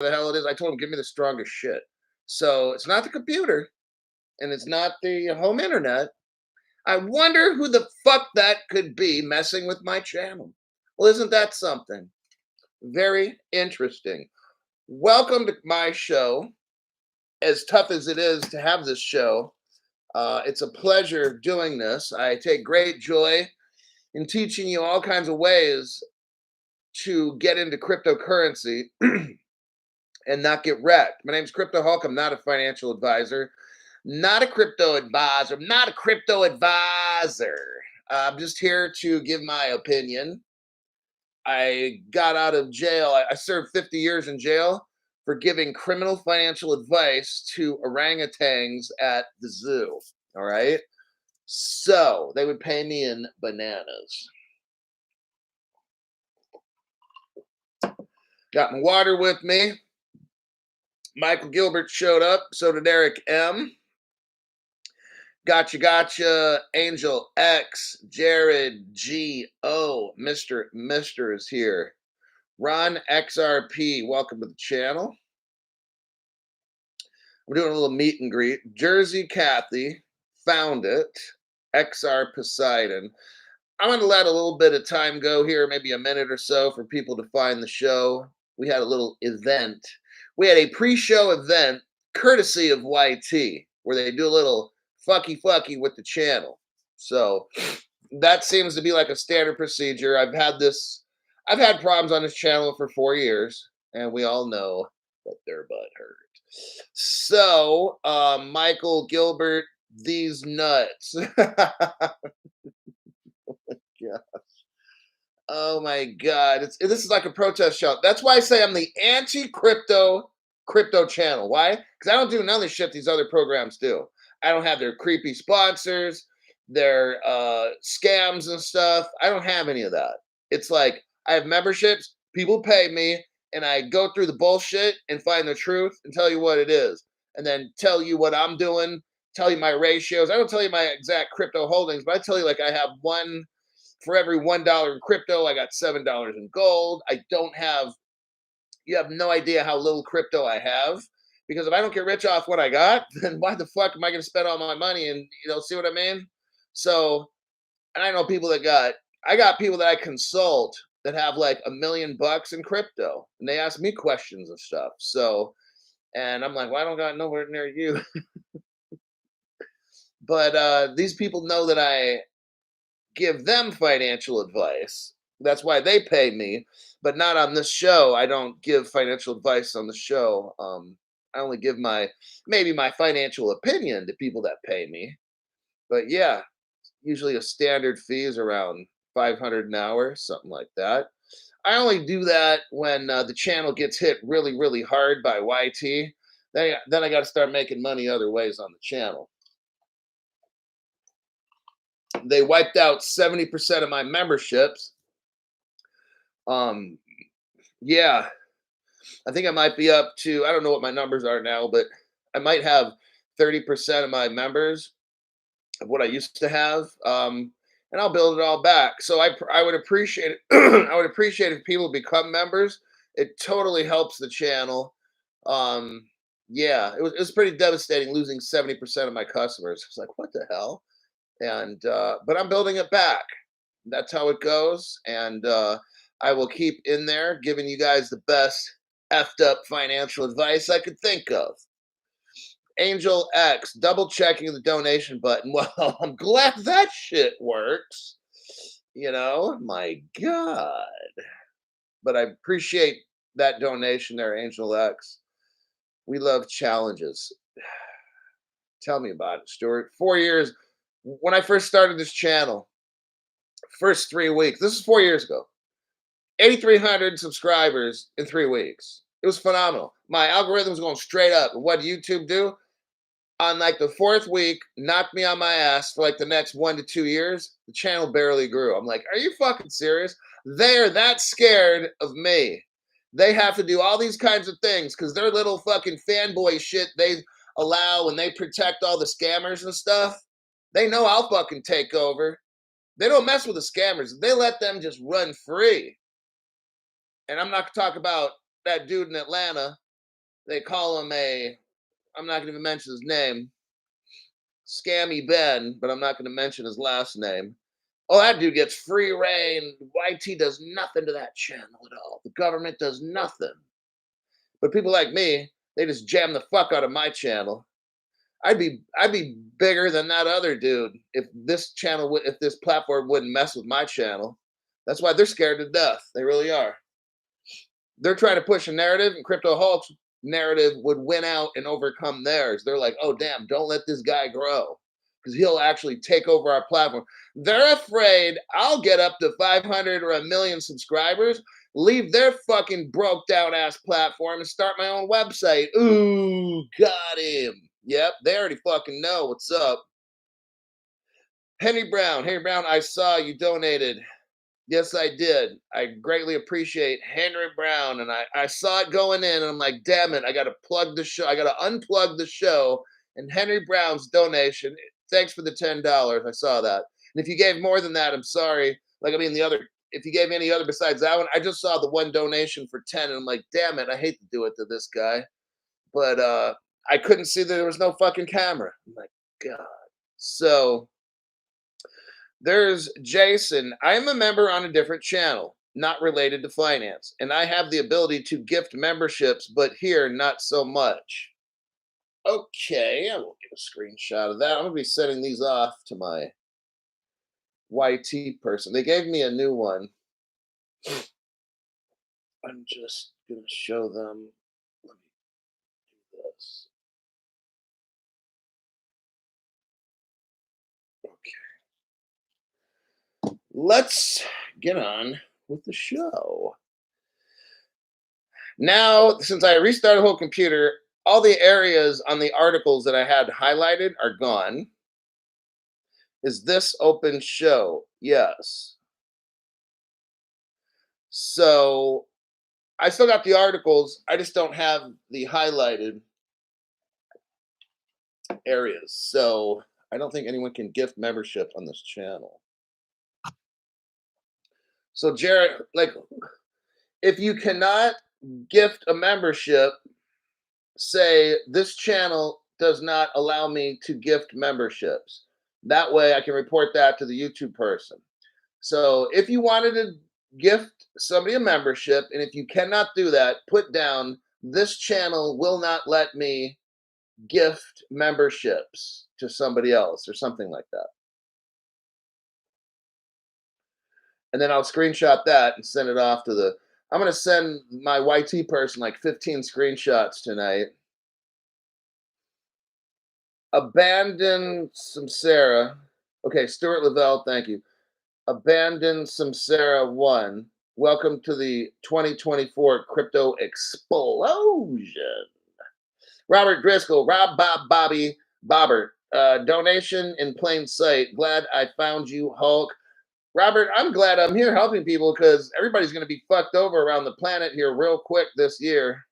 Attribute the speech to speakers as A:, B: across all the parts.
A: the hell it is. I told him, give me the strongest shit. So it's not the computer and it's not the home internet. I wonder who the fuck that could be messing with my channel. Well, isn't that something? Very interesting. Welcome to my show. As tough as it is to have this show, it's a pleasure doing this. I take great joy in teaching you all kinds of ways to get into cryptocurrency and not get wrecked. My name's Crypto Hulk. I'm not a financial advisor, not a crypto advisor. I'm not a crypto advisor. I'm just here to give my opinion. I got out of jail. I served 50 years in jail for giving criminal financial advice to orangutans at the zoo. All right. So they would pay me in bananas. Got my water with me. Michael Gilbert showed up. So did Eric M. Gotcha. Angel X. Jared G.O. Mr. is here. Ron XRP. Welcome to the channel. We're doing a little meet and greet. Jersey Kathy found it. XR Poseidon. I'm going to let a little bit of time go here, maybe a minute or so, for people to find the show. We had a little event. We had a pre-show event courtesy of YT where they do a little fucky with the channel. So that seems to be like a standard procedure. I've had problems on this channel for 4 years, and we all know that their butt hurt. So, Michael Gilbert, these nuts. Yeah. Oh my God. This is like a protest show. That's why I say I'm the anti-crypto channel. Why? Because I don't do none of the shit these other programs do. I don't have their creepy sponsors, their scams and stuff. I don't have any of that. It's like I have memberships, people pay me, and I go through the bullshit and find the truth and tell you what it is. And then tell you what I'm doing, tell you my ratios. I don't tell you my exact crypto holdings, but I tell you like I have one for every $1 in crypto, I got $7 in gold. You have no idea how little crypto I have. Because if I don't get rich off what I got, then why the fuck am I going to spend all my money? And, see what I mean? So, and I know I got people that I consult that have like $1 million in crypto. And they ask me questions and stuff. So, and I'm like, well, I don't got nowhere near you. But these people know that I give them financial advice. That's why they pay me, but not on this show. I don't give financial advice on the show. I only give maybe my financial opinion to people that pay me. But yeah, usually a standard fee is around 500 an hour, something like that. I only do that when the channel gets hit really, really hard by YT. Then I got to start making money other ways on the channel. They wiped out 70% of my memberships. Yeah, I think I might be up to, I don't know what my numbers are now, but I might have 30% of my members of what I used to have. And I'll build it all back. So I would appreciate it. I would appreciate if people become members. It totally helps the channel. Yeah, it was pretty devastating losing 70% of my customers. It's like, what the hell? And but I'm building it back. That's how it goes. And I will keep in there giving you guys the best effed up financial advice I could think of. Angel X, double checking the donation button. Well, I'm glad that shit works. My God. But I appreciate that donation there, Angel X. We love challenges. Tell me about it, Stuart. 4 years. When I first started this channel, first 3 weeks, this is 4 years ago, 8,300 subscribers in 3 weeks. It was phenomenal. My algorithm's going straight up. And what did YouTube do? On like the 4th week, knocked me on my ass for like the next 1 to 2 years. The channel barely grew. I'm like, are you fucking serious? They're that scared of me. They have to do all these kinds of things because their little fucking fanboy shit they allow and they protect all the scammers and stuff. They know I'll fucking take over. They don't mess with the scammers. They let them just run free. And I'm not talking about that dude in Atlanta They call him a, I'm not gonna even mention his name, Scammy Ben, but I'm not gonna mention his last name. Oh, that dude gets free reign. YT does nothing to that channel at all. The government does nothing. But people like me, they just jam the fuck out of my channel. I'd be bigger than that other dude if this channel would if this platform wouldn't mess with my channel. That's why they're scared to death. They really are. They're trying to push a narrative, and Crypto Hulk's narrative would win out and overcome theirs. They're like, oh damn, don't let this guy grow because he'll actually take over our platform. They're afraid I'll get up to 500 or a million subscribers, leave their fucking broke down ass platform, and start my own website. Ooh, got him. Yep, they already fucking know what's up. Henry Brown, I saw you donated. Yes, I did. I greatly appreciate Henry Brown, and I saw it going in, and I'm like, damn it, I got to plug the show. I got to unplug the show. And Henry Brown's donation. Thanks for the $10. I saw that. And if you gave more than that, I'm sorry. Like I mean, the other. If you gave any other besides that one, I just saw the one donation for 10, and I'm like, damn it, I hate to do it to this guy, but I couldn't see that there was no fucking camera. I'm like, God. So there's Jason. I'm a member on a different channel, not related to finance, and I have the ability to gift memberships, but here, not so much. Okay, I will get a screenshot of that. I'm going to be sending these off to my YT person. They gave me a new one. I'm just going to show them. Let me do this. Okay. Let's get on with the show. Now, since I restarted the whole computer, all the areas on the articles that I had highlighted are gone. Is this open show? Yes. So I still got the articles. I just don't have the highlighted areas. So I don't think anyone can gift membership on this channel. So Jared, like, if you cannot gift a membership, say this channel does not allow me to gift memberships. That way I can report that to the YouTube person. So if you wanted to gift somebody a membership, and if you cannot do that, put down this channel will not let me gift memberships to somebody else or something like that. And then I'll screenshot that and send it off to the. I'm going to send my YT person like 15 screenshots tonight. Abandon Samsara. Okay, Stuart Lavelle, thank you. Abandon Samsara 1. Welcome to the 2024 crypto explosion. Robert Driscoll, Rob Bob Bobby Bobbert. Donation in plain sight. Glad I found you, Hulk. Robert, I'm glad I'm here helping people because everybody's going to be fucked over around the planet here real quick this year.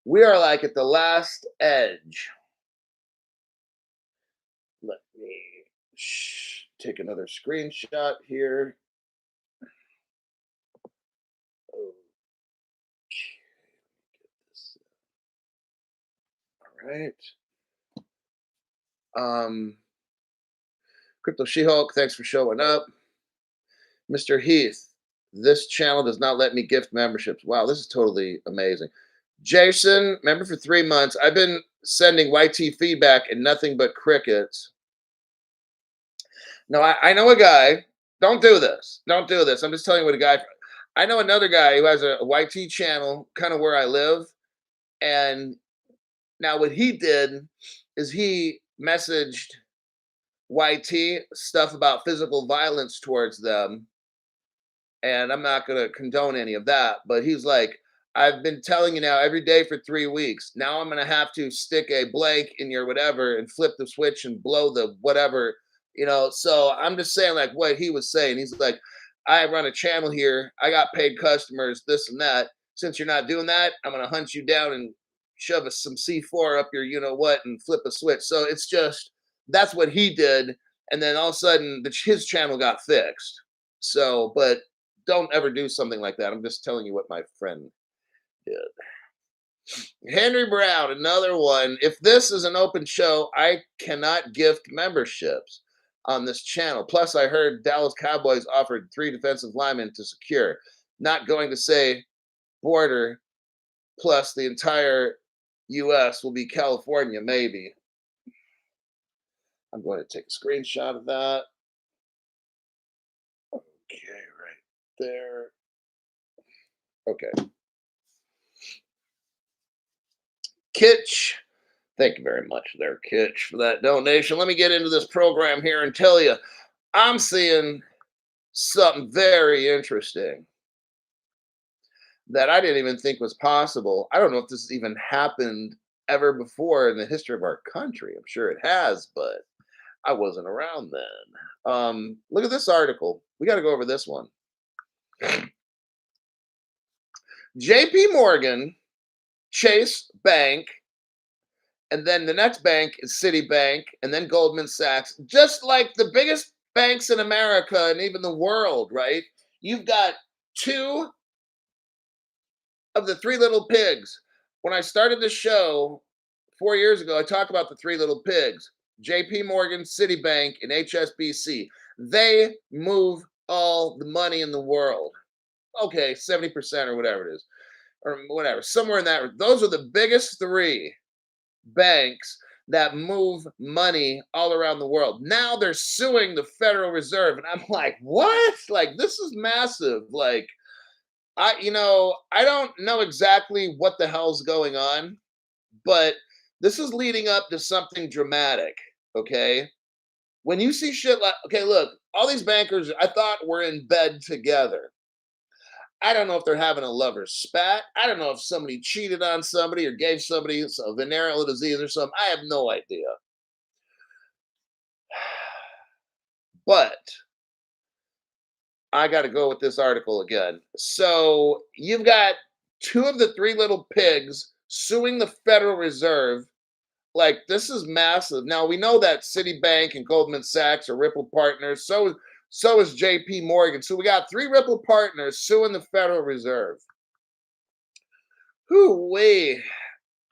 A: We are like at the last edge. Let me take another screenshot here. All right. Crypto She-Hulk, thanks for showing up. Mr. Heath, this channel does not let me gift memberships. Wow, this is totally amazing. Jason, member for 3 months. I've been sending YT feedback and nothing but crickets. No, I know a guy. Don't do this. Don't do this. I'm just telling you what a guy. I know another guy who has a YT channel, kind of where I live. And now what he did is he messaged YT stuff about physical violence towards them. And I'm not going to condone any of that. But he's like, I've been telling you now every day for 3 weeks. Now I'm going to have to stick a blank in your whatever and flip the switch and blow the whatever, So I'm just saying, like, what he was saying. He's like, I run a channel here. I got paid customers, this and that. Since you're not doing that, I'm going to hunt you down and shove some C4 up your, what, and flip a switch. So it's just, that's what he did. And then all of a sudden, his channel got fixed. So, but don't ever do something like that. I'm just telling you what my friend Yeah. Henry Brown, another one. If this is an open show, I cannot gift memberships on this channel. Plus, I heard Dallas Cowboys offered 3 defensive linemen to secure. Not going to say border plus the entire US will be California, maybe. I'm going to take a screenshot of that. Okay, right there. Okay. Kitch, thank you very much there, Kitch, for that donation. Let me get into this program here and tell you, I'm seeing something very interesting that I didn't even think was possible. I don't know if this has even happened ever before in the history of our country. I'm sure it has, but I wasn't around then. Look at this article. We got to go over this one. JP Morgan, Chase Bank, and then the next bank is Citibank, and then Goldman Sachs, just like the biggest banks in America and even the world, right? You've got two of the three little pigs. When I started the show 4 years ago, I talked about the three little pigs: JP Morgan, Citibank, and HSBC. They move all the money in the world. Okay, 70% or whatever it is, or whatever, somewhere in that. Those are the biggest three banks that move money all around the world. Now they're suing the Federal Reserve. And I'm like, what? Like, this is massive. Like, I don't know exactly what the hell's going on, but this is leading up to something dramatic. Okay. When you see shit like, okay, look, all these bankers I thought were in bed together. I don't know if they're having a lover's spat. I don't know if somebody cheated on somebody or gave somebody a venereal disease or something. I have no idea. But I got to go with this article again. So you've got two of the three little pigs suing the Federal Reserve. Like, this is massive. Now we know that Citibank and Goldman Sachs are Ripple partners. So is JP Morgan. So we got three Ripple partners suing the Federal Reserve. Whoo-wee.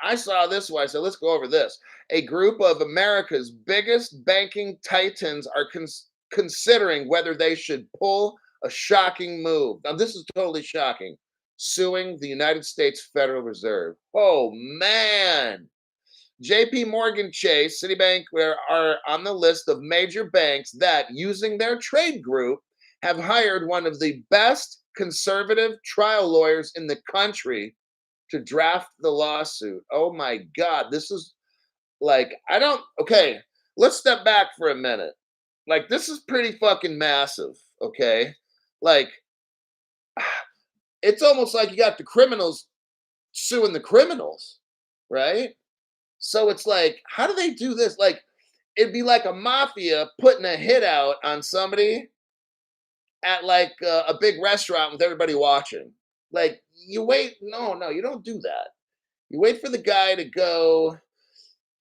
A: I saw this one. I said, let's go over this. A group of America's biggest banking titans are considering whether they should pull a shocking move. Now, this is totally shocking. Suing the United States Federal Reserve. Oh, man. JP Morgan Chase, Citibank are on the list of major banks that, using their trade group, have hired one of the best conservative trial lawyers in the country to draft the lawsuit. Oh my God. This is like, okay, let's step back for a minute. Like, this is pretty fucking massive. Okay. Like, it's almost like you got the criminals suing the criminals, right? So it's like, how do they do this? Like, it'd be like a mafia putting a hit out on somebody at like a big restaurant with everybody watching. Like, you wait. No, you don't do that. You wait for the guy to go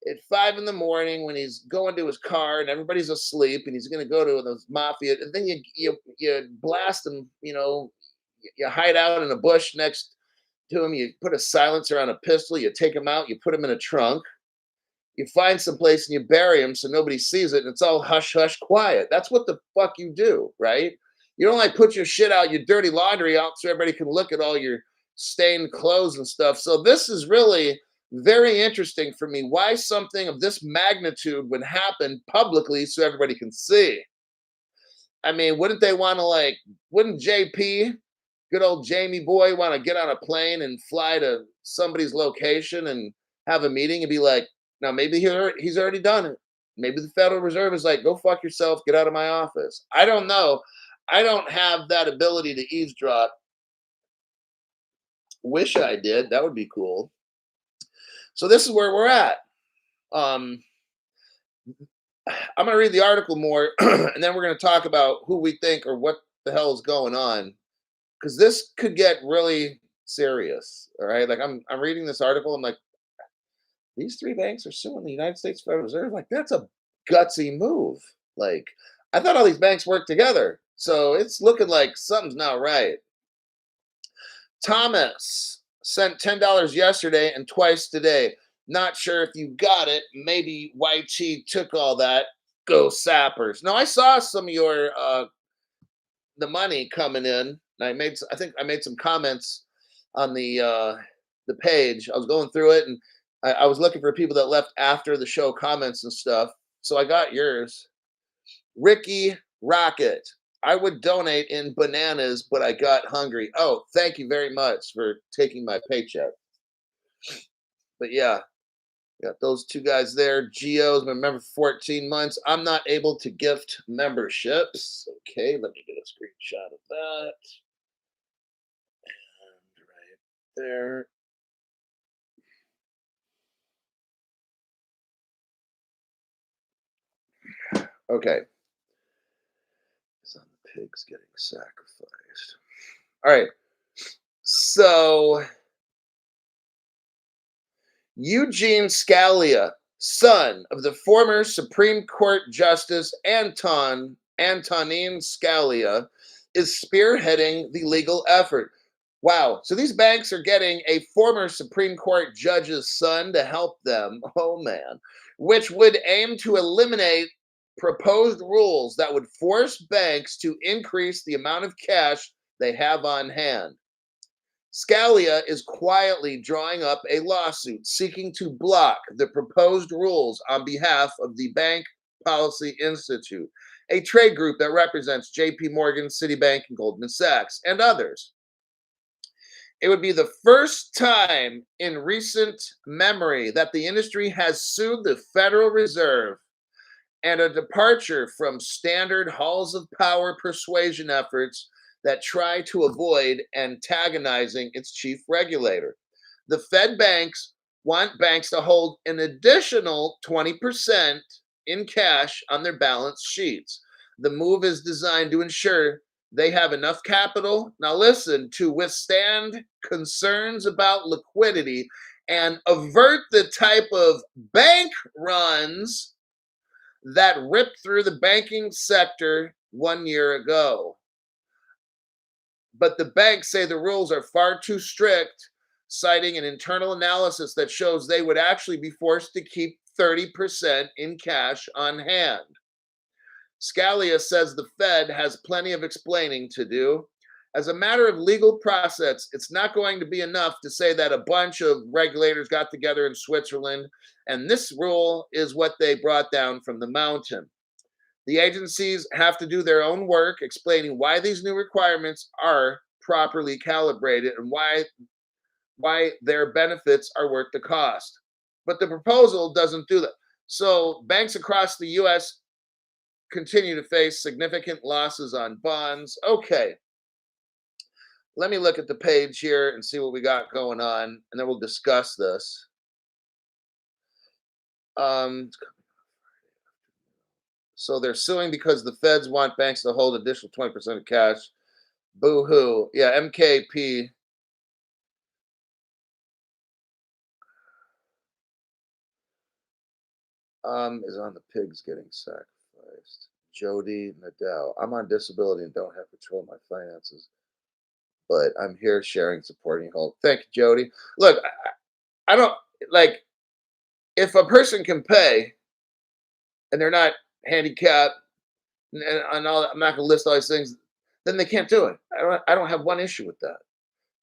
A: at 5 in the morning when he's going to his car and everybody's asleep and he's going to go to those mafia, and then you blast him. You hide out in a bush next to him. You put a silencer on a pistol. You take him out. You put him in a trunk. You find some place and you bury him so nobody sees it, and it's all hush hush quiet. That's what the fuck you do, right? You don't like put your shit out, your dirty laundry out, so everybody can look at all your stained clothes and stuff. So this is really very interesting for me. Why something of this magnitude would happen publicly so everybody can see? I mean, wouldn't JP, good old Jamie boy, want to get on a plane and fly to somebody's location and have a meeting and be like, now maybe he's already done it. Maybe the Federal Reserve is like, go fuck yourself, get out of my office. I don't know. I don't have that ability to eavesdrop. Wish I did. That would be cool. So this is where we're at. I'm going to read the article more, and then we're going to talk about who we think or what the hell is going on, because this could get really serious. All right, like I'm reading this article. I'm like, these three banks are suing the United States Federal Reserve. Like, that's a gutsy move. Like, I thought all these banks worked together, so it's looking like something's not right. Thomas Sent $10 yesterday and twice today. Not sure if you got it. Maybe YT took all that. Go Sappers. No, I saw some of your the money coming in. And I think I made some comments on the page. I was going through it and I was looking for people that left after the show comments and stuff. So I got yours. Ricky Rocket. I would donate in bananas, but I got hungry. Oh, thank you very much for taking my paycheck. But yeah, got those two guys there. Geo's been a member for 14 months. I'm not able to gift memberships. Okay, let me get a screenshot of that. And right there. Okay. It's on the pigs getting sacrificed. All right. So Eugene Scalia, son of the former Supreme Court Justice Antonin Scalia, is spearheading the legal effort. Wow. So these banks are getting a former Supreme Court judge's son to help them. Oh, man. Which would aim to eliminate proposed rules that would force banks to increase the amount of cash they have on hand. Scalia is quietly drawing up a lawsuit seeking to block the proposed rules on behalf of the Bank Policy Institute, a trade group that represents JP Morgan, Citibank, and Goldman Sachs, and others. It would be the first time in recent memory that the industry has sued the Federal Reserve, and a departure from standard halls of power persuasion efforts that try to avoid antagonizing its chief regulator. The Fed banks want banks to hold an additional 20% in cash on their balance sheets. The move is designed to ensure they have enough capital, now listen, to withstand concerns about liquidity and avert the type of bank runs that ripped through the banking sector 1 year ago. But the banks say the rules are far too strict, citing an internal analysis that shows they would actually be forced to keep 30% in cash on hand. Scalia says the Fed has plenty of explaining to do. As a matter of legal process, it's not going to be enough to say that a bunch of regulators got together in Switzerland and this rule is what they brought down from the mountain. The agencies have to do their own work explaining why these new requirements are properly calibrated and why their benefits are worth the cost. But the proposal doesn't do that. So banks across the US continue to face significant losses on bonds. Okay. Let me look at the page here and see what we got going on, and then we'll discuss this. So they're suing because the feds want banks to hold additional 20% of cash. Boo hoo. Yeah, MKP. Is on the pigs getting sacrificed. Jody Nadell. I'm on disability and don't have control of my finances, but I'm here sharing, supporting, hope. Thank you, Jody. Look, I don't like if a person can pay and they're not handicapped and all that, I'm not going to list all these things, then they can't do it. I don't have one issue with that.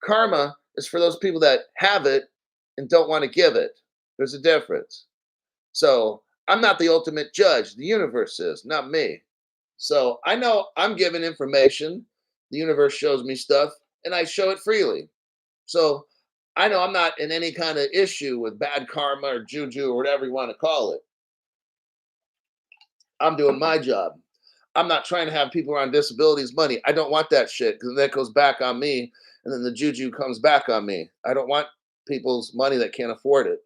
A: Karma is for those people that have it and don't want to give it. There's a difference. So I'm not the ultimate judge. The universe is, not me. So I know I'm given information. The universe shows me stuff and I show it freely. So I know I'm not in any kind of issue with bad karma or juju or whatever you want to call it. I'm doing my job. I'm not trying to have people around disabilities money. I don't want that shit because that goes back on me and then the juju comes back on me. I don't want people's money that can't afford it.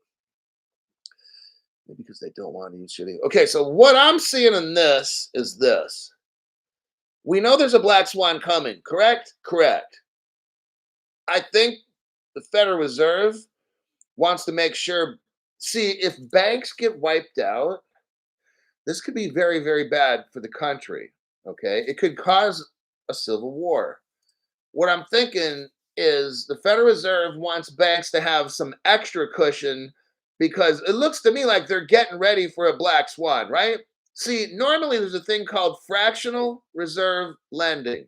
A: Because they don't want to use shitty. Okay, so what I'm seeing in this is this. We know there's a black swan coming, correct? Correct. I think the Federal Reserve wants to make sure. See, if banks get wiped out, this could be very, very bad for the country. Okay, it could cause a civil war. What I'm thinking is the Federal Reserve wants banks to have some extra cushion because it looks to me like they're getting ready for a black swan, right? See, normally there's a thing called fractional reserve lending.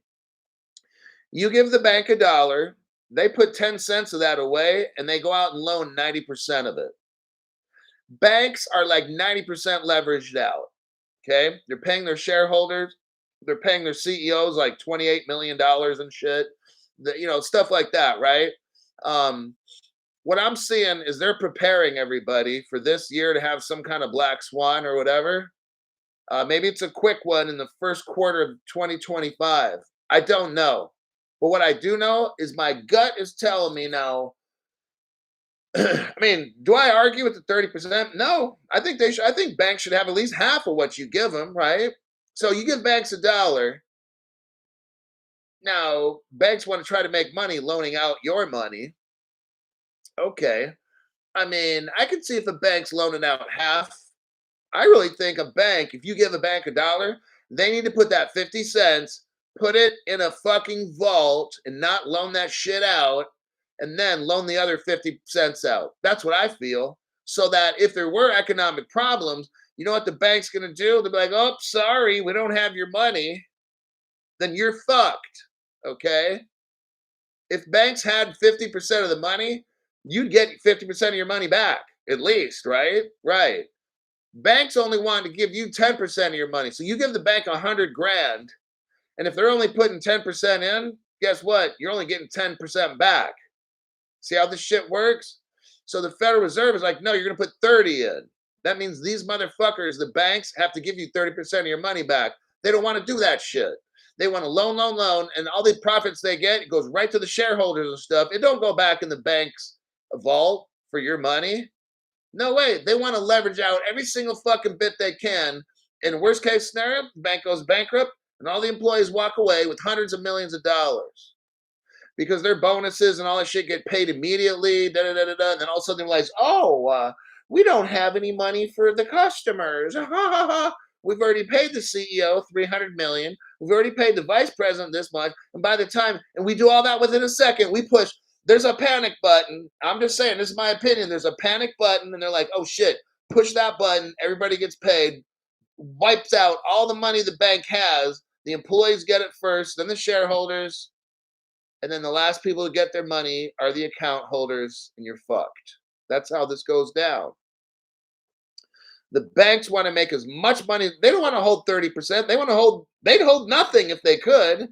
A: You give the bank a dollar, they put 10 cents of that away, and they go out and loan 90% of it. Banks are like 90% leveraged out. Okay. They're paying their shareholders, they're paying their CEOs like $28 million and shit. Stuff like that, right? Um, what I'm seeing is they're preparing everybody for this year to have some kind of black swan or whatever. Maybe it's a quick one in the first quarter of 2025. I don't know. But what I do know is my gut is telling me now. I mean, do I argue with the 30%? No. I think they should. I think banks should have at least half of what you give them, right? So you give banks a dollar. Now, banks want to try to make money loaning out your money. Okay. I mean, I can see if a bank's loaning out half. I really think a bank, if you give a bank a dollar, they need to put that 50 cents, put it in a fucking vault and not loan that shit out, and then loan the other 50 cents out. That's what I feel. So that if there were economic problems, you know what the bank's going to do? They'll be like, oh, sorry, we don't have your money. Then you're fucked. Okay. If banks had 50% of the money, you'd get 50% of your money back, at least, right? Right. Banks only want to give you 10% of your money. So you give the bank 100 grand, and if they're only putting 10% in, guess what? You're only getting 10% back. See how this shit works? So the Federal Reserve is like, no, you're going to put 30 in. That means these motherfuckers, the banks, have to give you 30% of your money back. They don't want to do that shit. They want to loan, and all the profits they get, it goes right to the shareholders and stuff. It don't go back in the bank's vault for your money. No way. They want to leverage out every single fucking bit they can. In worst case scenario, the bank goes bankrupt and all the employees walk away with hundreds of millions of dollars because their bonuses and all that shit get paid immediately. Da, da, da, da, da, and then all of a sudden they realize, we don't have any money for the customers. We've already paid the CEO 300 million. We've already paid the vice president this much. And by the time, and we do all that within a second, we push. There's a panic button. I'm just saying, this is my opinion. There's a panic button, and they're like, oh shit, push that button. Everybody gets paid, wipes out all the money the bank has. The employees get it first, then the shareholders, and then the last people to get their money are the account holders, and you're fucked. That's how this goes down. The banks want to make as much money. They don't want to hold 30%. They'd hold nothing if they could.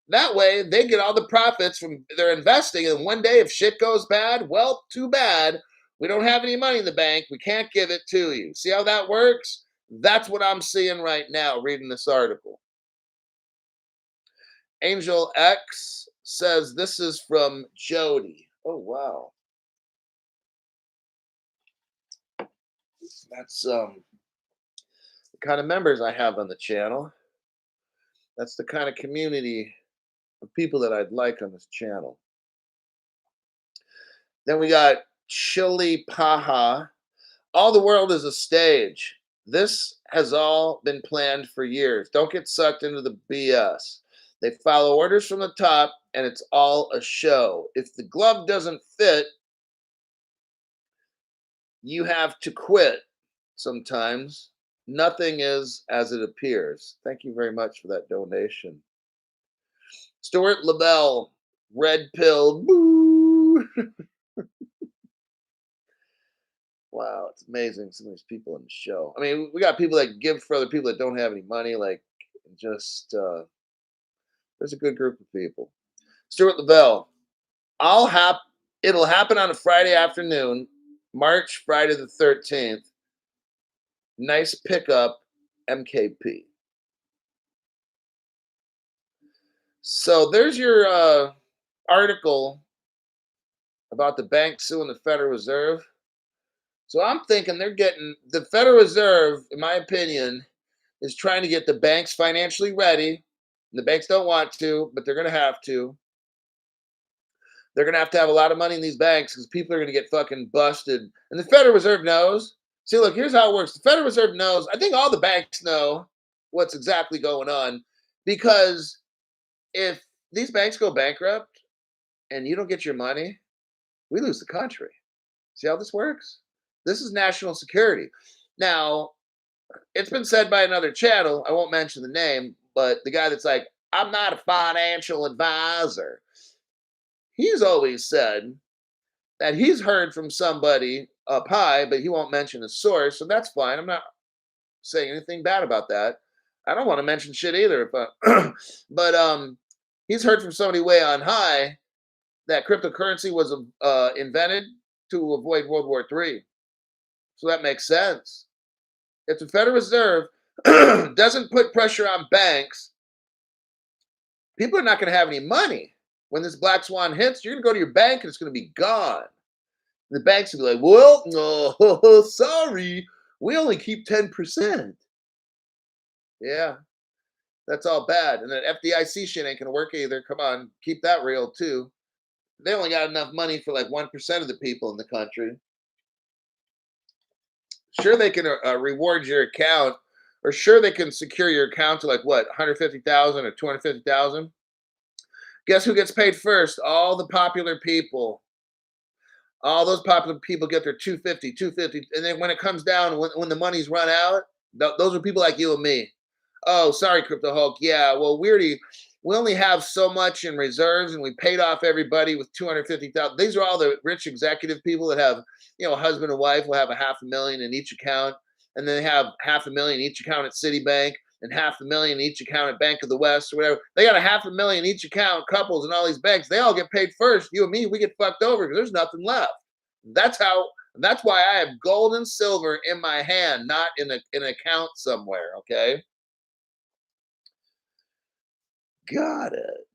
A: That way, they get all the profits from their investing. And one day, if shit goes bad, well, too bad. We don't have any money in the bank. We can't give it to you. See how that works? That's what I'm seeing right now, reading this article. Angel X says this is from Jody. Oh, wow. That's the kind of members I have on the channel. That's the kind of community of people that I'd like on this channel. Then we got Chili Paha. All the world is a stage. This has all been planned for years. Don't get sucked into the BS. They follow orders from the top, and it's all a show. If the glove doesn't fit, you have to quit sometimes. Nothing is as it appears. Thank you very much for that donation. Stuart Lavelle, red pill. Boo. Wow, it's amazing some of these people in the show. I mean, we got people that give for other people that don't have any money. Like, just there's a good group of people. Stuart Lavelle, it'll happen on a Friday afternoon, March Friday the 13th. Nice pickup, MKP. So there's your article about the bank suing the Federal Reserve. So I'm thinking the Federal Reserve, in my opinion, is trying to get the banks financially ready. The banks don't want to, but they're going to have to. They're going to have a lot of money in these banks because people are going to get fucking busted. And the Federal Reserve knows. See, look, here's how it works. The Federal Reserve knows. I think all the banks know what's exactly going on because if these banks go bankrupt, and you don't get your money, we lose the country. See how this works? This is national security. Now, it's been said by another channel, I won't mention the name, but the guy that's like, I'm not a financial advisor. He's always said that he's heard from somebody up high, but he won't mention his source, so that's fine. I'm not saying anything bad about that. I don't want to mention shit either. If but he's heard from somebody way on high that cryptocurrency was invented to avoid World War III. So that makes sense. If the Federal Reserve doesn't put pressure on banks, people are not going to have any money. When this black swan hits, you're going to go to your bank and it's going to be gone. The banks will be like, well, no, sorry, we only keep 10%. Yeah, that's all bad. And then FDIC shit ain't going to work either. Come on, keep that real too. They only got enough money for like 1% of the people in the country. Sure, they can reward your account, or sure they can secure your account to like what, 150,000 or 250,000. Guess who gets paid first? All the popular people. All those popular people get their 250, 250, and then when it comes down, when the money's run out, those are people like you and me. Oh, sorry, Crypto Hulk. Yeah, well, we only have so much in reserves, and we paid off everybody with 250,000. These are all the rich executive people that have, a husband and wife will have a $500,000 in each account, and then they have $500,000 in each account at Citibank, and $500,000 in each account at Bank of the West or whatever. They got a $500,000 in each account, couples in all these banks. They all get paid first. You and me, we get fucked over because there's nothing left. That's why I have gold and silver in my hand, not in an account somewhere. Okay. Got it.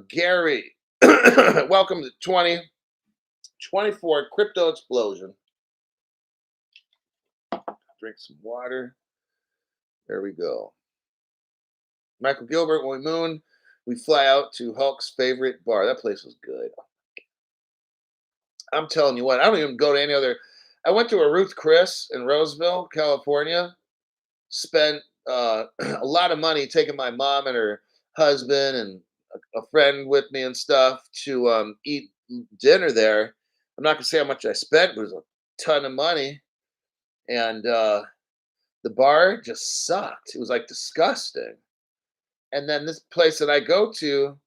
A: Gary, welcome to 2024 Crypto Explosion. Drink some water. There we go. Michael Gilbert, when we moon, we fly out to Hulk's favorite bar. That place was good. I'm telling you what, I don't even go to any other. I went to a Ruth Chris in Roseville, California. Spent a lot of money taking my mom and her husband and a friend with me and stuff to eat dinner there. I'm not gonna say how much I spent, but it was a ton of money. And the bar just sucked. It was like disgusting. And then this place that I go to,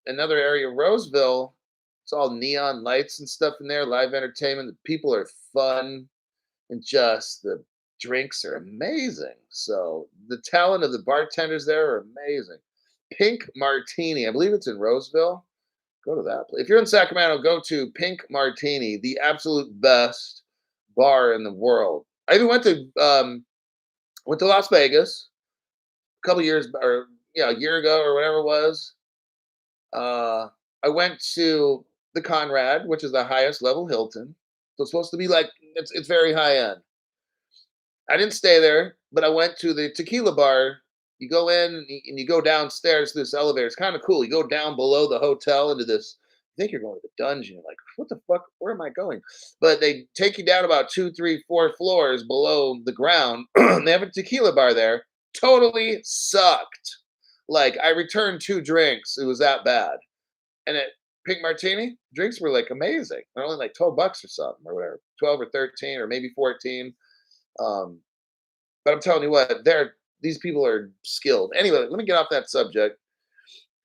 A: another area of Roseville, it's all neon lights and stuff in there, live entertainment. The people are fun, and just the drinks are amazing. So the talent of the bartenders there are amazing. Pink Martini, I believe it's in Roseville. Go to that place. If you're in Sacramento, go to Pink Martini, the absolute best bar in the world. I even went to Las Vegas a couple years, or a year ago or whatever it was. I went to the Conrad, which is the highest level Hilton. So it's supposed to be like it's very high end. I didn't stay there, but I went to the tequila bar. You go in and you go downstairs to this elevator. It's kind of cool. You go down below the hotel into this. I think you're going to the dungeon. Like, what the fuck? Where am I going? But they take you down about 2, 3, 4 floors below the ground. They have a tequila bar there. Totally sucked. Like, I returned 2 drinks. It was that bad. And at Pink Martini, drinks were like amazing. They're only like $12 or something or whatever, 12 or 13 or maybe 14. But I'm telling you what, these people are skilled. Anyway, let me get off that subject.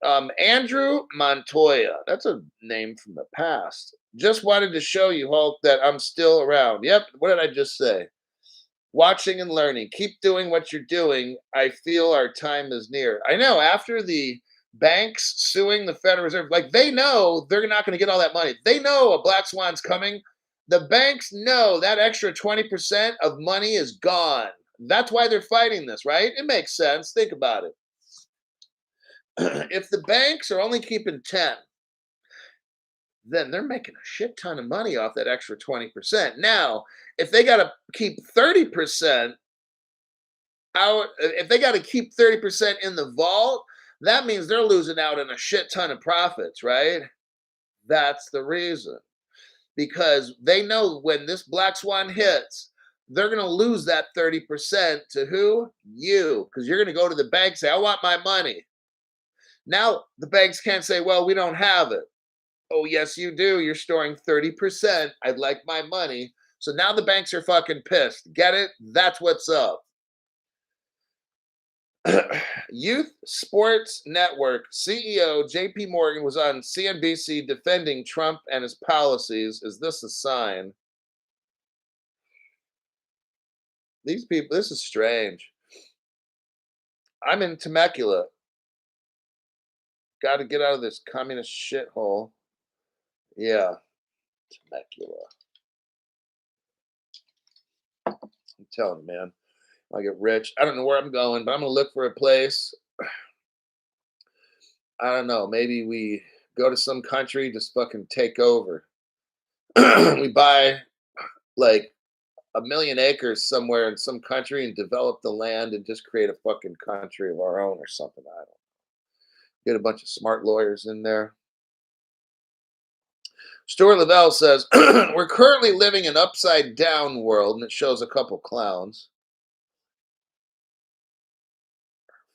A: Andrew Montoya, that's a name from the past. Just wanted to show you, Hulk, that I'm still around. Yep, what did I just say? Watching and learning. Keep doing what you're doing. I feel our time is near. I know, after the banks suing the Federal Reserve, like they know they're not going to get all that money. They know a black swan's coming. The banks know that extra 20% of money is gone. That's why they're fighting this, right? It makes sense. Think about it. If the banks are only keeping 10, then they're making a shit ton of money off that extra 20%. Now, if they got to keep 30% out, if they got to keep 30% in the vault, that means they're losing out on a shit ton of profits, right? That's the reason. Because they know when this black swan hits, they're going to lose that 30% to who? You. Because you're going to go to the bank and say, I want my money. Now the banks can't say, well, we don't have it. Oh, yes, you do. You're storing 30%. I'd like my money. So now the banks are fucking pissed. Get it? That's what's up. Youth Sports Network CEO JP Morgan was on CNBC defending Trump and his policies. Is this a sign? These people, this is strange. I'm in Temecula. Got to get out of this communist shithole. Yeah, Temecula. I'm telling you, man. I get rich. I don't know where I'm going, but I'm gonna look for a place. I don't know. Maybe we go to some country, just fucking take over. We buy like 1,000,000 acres somewhere in some country and develop the land and just create a fucking country of our own or something. I don't know. Get a bunch of smart lawyers in there. Stuart Lavelle says, we're currently living in upside down world, and it shows a couple clowns.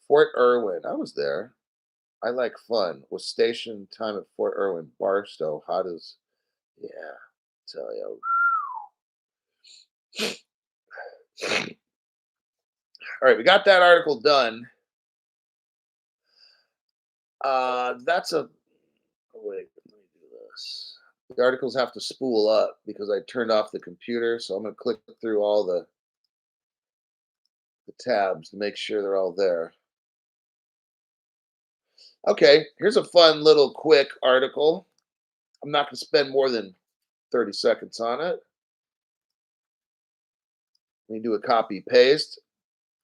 A: Fort Irwin. I was there. I like fun. Was station time at Fort Irwin. Barstow. How does, yeah, tell you. All right, we got that article done. That's a, oh, wait, let me do this. The articles have to spool up because I turned off the computer. So I'm going to click through all the tabs to make sure they're all there. Okay, here's a fun little quick article. I'm not going to spend more than 30 seconds on it. Let me do a copy paste.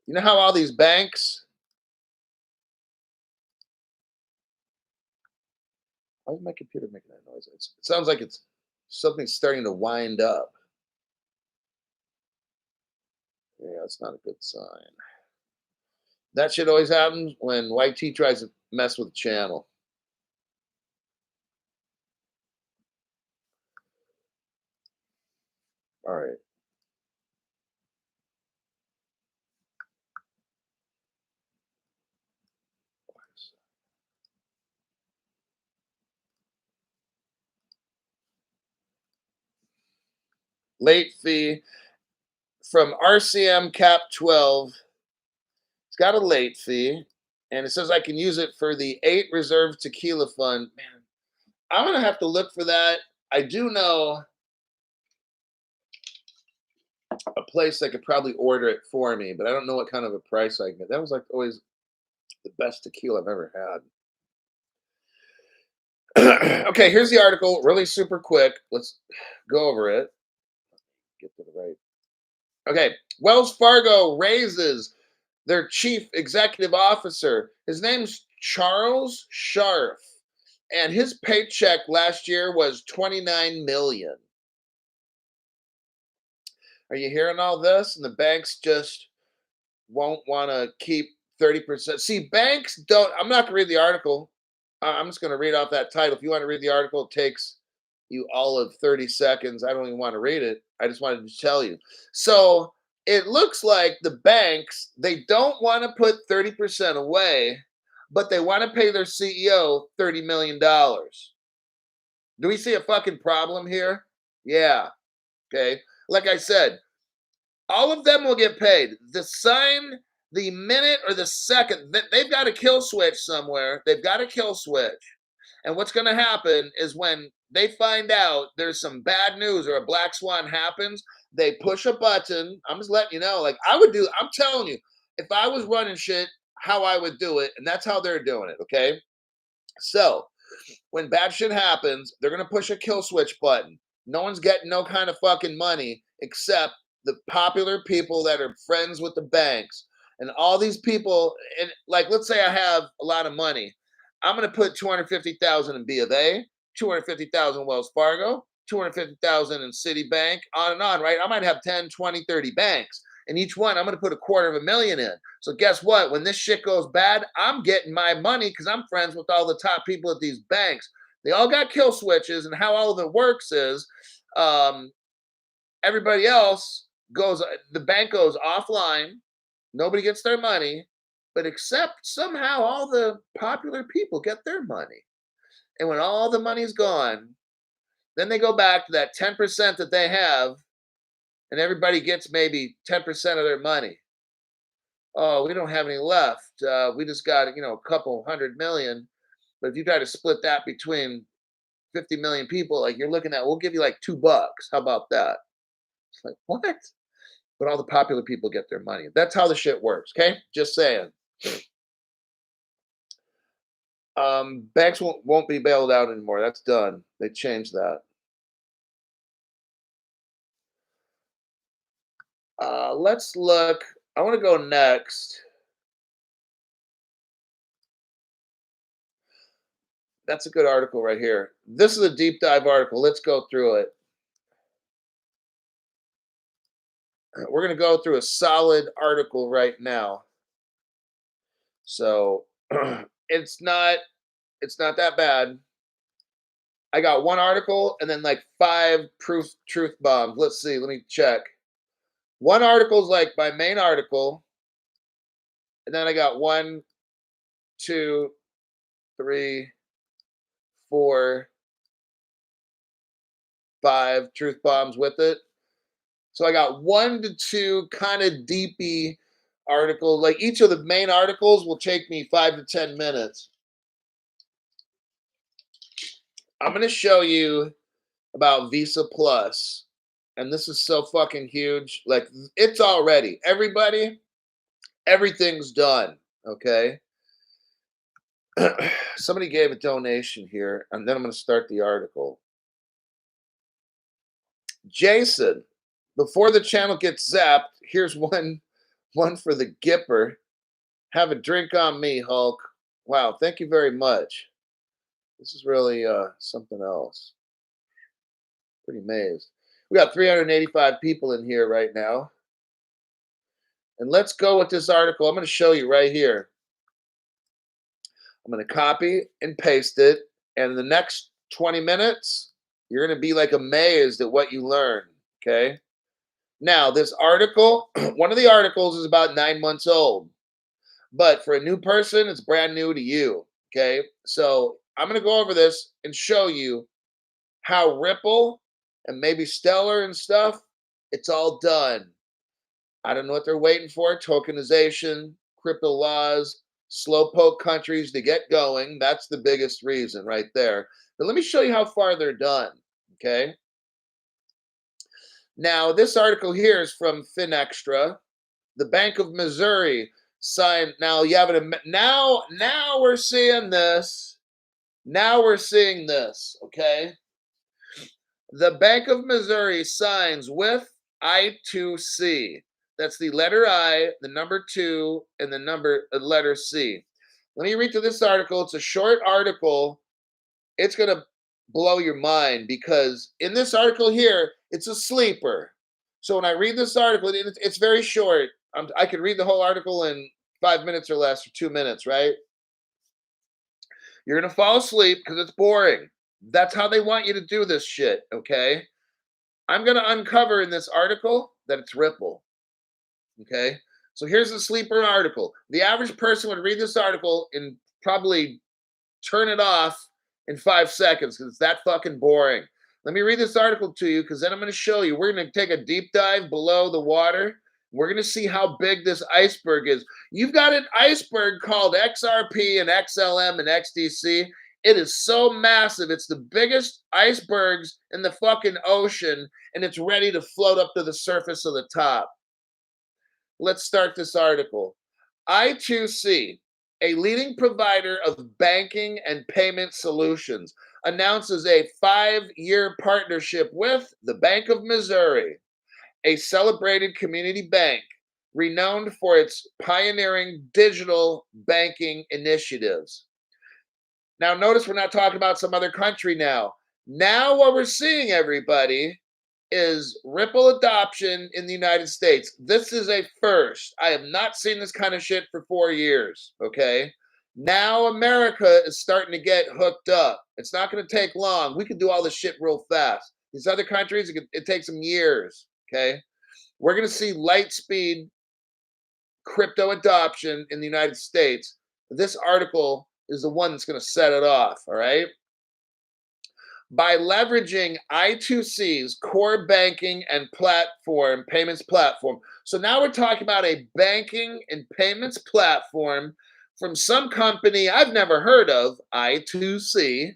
A: You know how all these banks, why is my computer making that noise? It sounds like it's something starting to wind up. Yeah, that's not a good sign. That shit always happens when YT tries to mess with the channel. All right. Late fee from RCM Cap 12. It's got a late fee, and it says I can use it for the 8 Reserve Tequila Fund. Man, I'm gonna have to look for that. I do know a place that could probably order it for me, but I don't know what kind of a price I can get. That was like always the best tequila I've ever had. Okay, here's the article, really super quick. Let's go over it. Get to the right. Okay, Wells Fargo raises their chief executive officer. His name's Charles Scharf, and his paycheck last year was 29 million. Are you hearing all this? And the banks just won't want to keep 30%. See, banks don't, I'm not going to read the article. I'm just going to read off that title. If you want to read the article, it takes you all of 30 seconds. I don't even want to read it. I just wanted to tell you. So it looks like the banks, they don't want to put 30% away, but they want to pay their CEO $30 million. Do we see a fucking problem here? Yeah. Okay. Like I said, all of them will get paid. The sign, the minute or the second, they've got a kill switch somewhere. They've got a kill switch. And what's going to happen is when they find out there's some bad news or a black swan happens, they push a button. I'm just letting you know, like I would do, I'm telling you, if I was running shit, how I would do it. And that's how they're doing it. Okay. So when bad shit happens, they're going to push a kill switch button. No one's getting no kind of fucking money except the popular people that are friends with the banks. And all these people, and like, let's say I have a lot of money. I'm going to put 250,000 in B of A, 250,000 Wells Fargo, 250,000 in Citibank, on and on, right? I might have 10, 20, 30 banks. And each one, I'm going to put $250,000 in. So guess what? When this shit goes bad, I'm getting my money because I'm friends with all the top people at these banks. They all got kill switches, and how all of it works is everybody else goes, the bank goes offline, nobody gets their money, but except somehow all the popular people get their money. And when all the money's gone, then they go back to that 10% that they have, and everybody gets maybe 10% of their money. Oh, we don't have any left. We just got, a couple 100 million. But if you try to split that between 50 million people, like you're looking at, we'll give you like $2. How about that? It's like, what? But all the popular people get their money. That's how the shit works. Okay. Just saying. Banks won't be bailed out anymore. That's done. They changed that. Let's look. I want to go next. That's a good article right here. This is a deep dive article. Let's go through it. We're going to go through a solid article right now. So it's not that bad. I got one article and then like 5 truth bombs. Let's see. Let me check. One article is like my main article, and then I got 1, 2, 3, 4, 5 truth bombs with it. So I got 1 to 2 kind of deepy articles. Like each of the main articles will take me 5 to 10 minutes. I'm going to show you about Visa Plus. And this is so fucking huge. Like it's already, everything's done. Okay. Somebody gave a donation here, and then I'm going to start the article. Jason, before the channel gets zapped, here's one for the Gipper. Have a drink on me, Hulk. Wow, thank you very much. This is really something else. Pretty amazed. We got 385 people in here right now. And let's go with this article. I'm going to show you right here. I'm going to copy and paste it. And in the next 20 minutes, you're going to be like amazed at what you learn. Okay. Now, this article, one of the articles is about 9 months old. But for a new person, it's brand new to you. Okay. So I'm going to go over this and show you how Ripple and maybe Stellar and stuff, it's all done. I don't know what they're waiting for. Tokenization, crypto laws, slowpoke countries to get going. That's the biggest reason right there. But let me show you how far they're done. Okay. Now, this article here is from FinExtra. The Bank of Missouri signed. Now you have it. Now we're seeing this. Now we're seeing this. Okay. The Bank of Missouri signs with I2C. That's the letter I, the number 2, and the letter C. Let me read through this article. It's a short article. It's going to blow your mind because in this article here, it's a sleeper. So when I read this article, it's very short. I could read the whole article in 5 minutes or less, or 2 minutes, right? You're going to fall asleep because it's boring. That's how they want you to do this shit, okay? I'm going to uncover in this article that it's Ripple, okay? So here's the sleeper article. The average person would read this article and probably turn it off in 5 seconds because it's that fucking boring. Let me read this article to you because then I'm going to show you. We're going to take a deep dive below the water. We're going to see how big this iceberg is. You've got an iceberg called XRP and XLM and XDC. It is so massive. It's the biggest icebergs in the fucking ocean, and it's ready to float up to the surface of the top. Let's start this article. I2C, a leading provider of banking and payment solutions, announces a 5-year partnership with the Bank of Missouri, a celebrated community bank renowned for its pioneering digital banking initiatives. Now, notice we're not talking about some other country now. Now, what we're seeing, everybody, is Ripple adoption in the United States. This is a first. I have not seen this kind of shit for 4 years, okay? Now America is starting to get hooked up. It's not going to take long. We can do all this shit real fast. These other countries, it takes them years, okay? We're going to see light speed crypto adoption in the United States, this article is the one that's going to set it off. All right. By leveraging I2C's core banking and platform, payments platform. So now we're talking about a banking and payments platform from some company I've never heard of, I2C,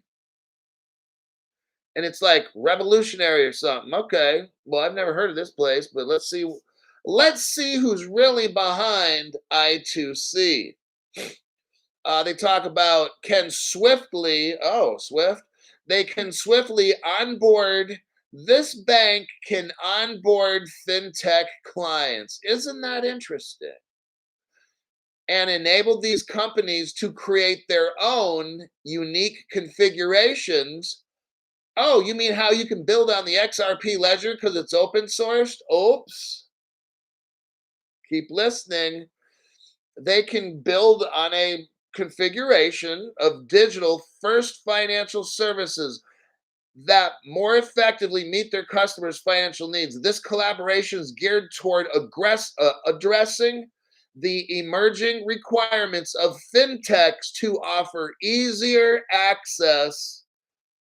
A: and it's like revolutionary or something. Okay, well, I've never heard of this place, but let's see who's really behind I2C. They talk about can swiftly, oh, Swift, they can swiftly onboard. This bank can onboard fintech clients. Isn't that interesting? And enable these companies to create their own unique configurations. Oh, you mean how you can build on the XRP ledger because it's open sourced? Oops. Keep listening. They can build on a configuration of digital first financial services that more effectively meet their customers' financial needs. This collaboration is geared toward addressing the emerging requirements of fintechs to offer easier access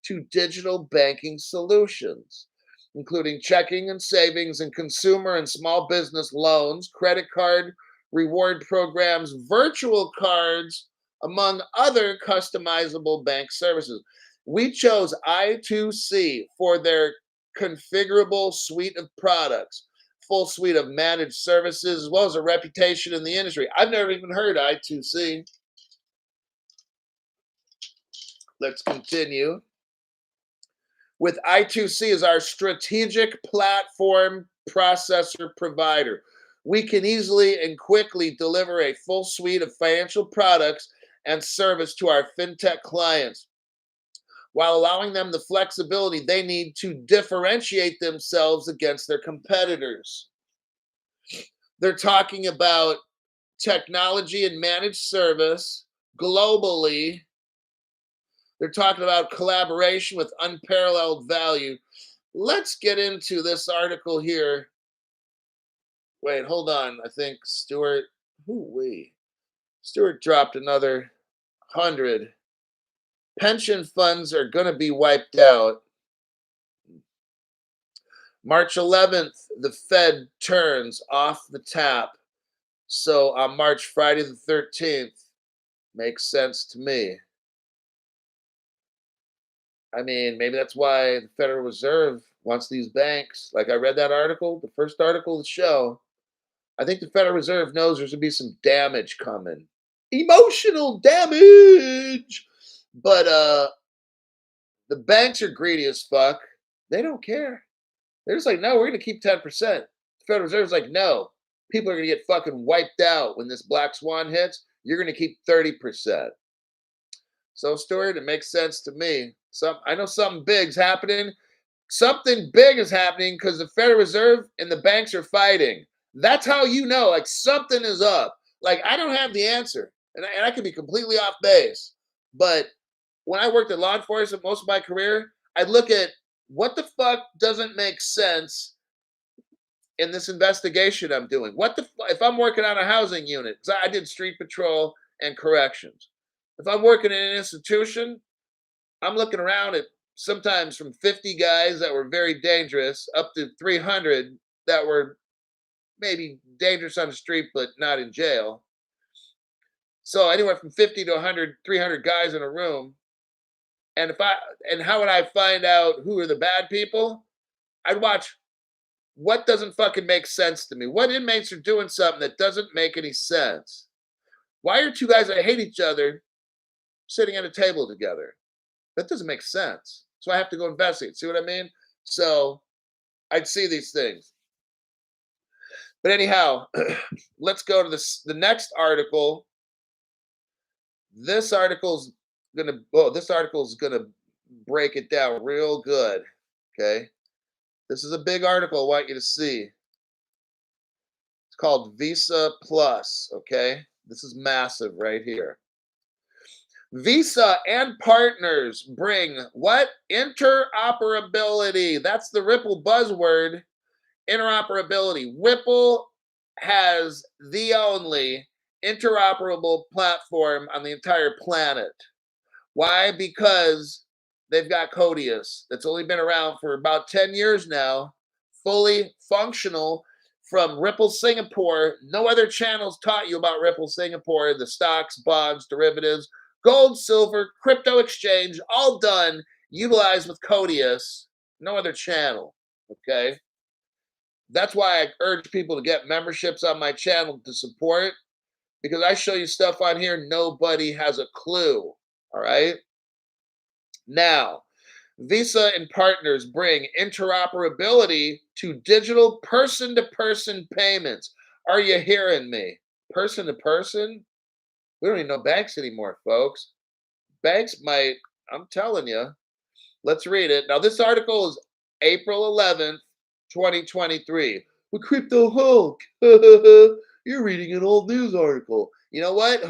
A: to digital banking solutions, including checking and savings and consumer and small business loans, credit card reward programs, virtual cards, among other customizable bank services. We chose I2C for their configurable suite of products, full suite of managed services, as well as a reputation in the industry. I've never even heard I2C. Let's continue. With I2C as our strategic platform processor provider, we can easily and quickly deliver a full suite of financial products and service to our fintech clients while allowing them the flexibility they need to differentiate themselves against their competitors. They're talking about technology and managed service globally. They're talking about collaboration with unparalleled value. Let's get into this article here. Wait, hold on. I think Stuart, Stuart dropped another 100. Pension funds are going to be wiped out. March 11th, the Fed turns off the tap. So on Friday the 13th, makes sense to me. I mean, maybe that's why the Federal Reserve wants these banks. Like I read that article, the first article of the show. I think the Federal Reserve knows there's going to be some damage coming. Emotional damage. But the banks are greedy as fuck. They don't care. They're just like, no, we're going to keep 10%. The Federal Reserve's like, no, people are going to get fucking wiped out when this black swan hits. You're going to keep 30%. So, Stuart, it makes sense to me. I know something big's happening. Something big is happening because the Federal Reserve and the banks are fighting. That's how you know, like, something is up. Like, I don't have the answer, and I could be completely off base. But when I worked at law enforcement most of my career, I'd look at what the fuck doesn't make sense in this investigation I'm doing. If I'm working on a housing unit, 'cause I did street patrol and corrections. If I'm working in an institution, I'm looking around at sometimes from 50 guys that were very dangerous up to 300 that were maybe dangerous on the street but not in jail. So anywhere from 50 to 100, 300 guys in a room. And how would I find out who are the bad people? I'd watch what doesn't fucking make sense to me. What inmates are doing something that doesn't make any sense? Why are two guys that hate each other sitting at a table together? That doesn't make sense. So I have to go investigate. See what I mean? So I'd see these things. But anyhow, let's go to the next article. This article's gonna break it down real good. Okay. This is a big article I want you to see. It's called Visa Plus. Okay. This is massive right here. Visa and partners bring what? Interoperability. That's the Ripple buzzword. Interoperability. Ripple has the only interoperable platform on the entire planet. Why? Because they've got Codius that's only been around for about 10 years now, fully functional from Ripple Singapore. No other channels taught you about Ripple Singapore, the stocks, bonds, derivatives, gold, silver, crypto exchange, all done, utilized with Codius. No other channel. Okay. That's why I urge people to get memberships on my channel to support, because I show you stuff on here nobody has a clue. All right. Now, Visa and partners bring interoperability to digital person to person payments. Are you hearing me? Person to person? We don't even know banks anymore, folks. Banks might, I'm telling you. Let's read it. Now, this article is April 11th, 2023. With Crypto Hulk. You're reading an old news article. You know what?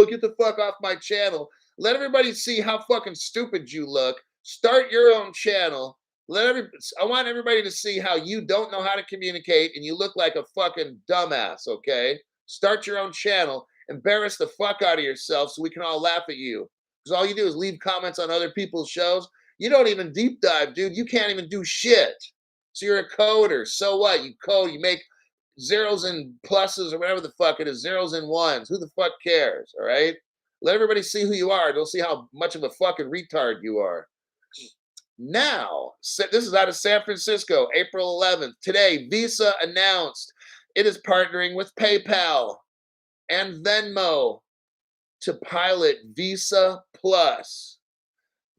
A: Get the fuck off my channel. Let everybody see how fucking stupid you look. Start your own channel. I want everybody to see how you don't know how to communicate and you look like a fucking dumbass, okay? Start your own channel. Embarrass the fuck out of yourself so we can all laugh at you. Because all you do is leave comments on other people's shows. You don't even deep dive, dude. You can't even do shit. So you're a coder. So what? You code, you make zeros and pluses or whatever the fuck it is, zeros and ones. Who the fuck cares? All right. Let everybody see who you are. They'll see how much of a fucking retard you are. Now, this is out of San Francisco, April 11th. Today, Visa announced it is partnering with PayPal and Venmo to pilot Visa Plus.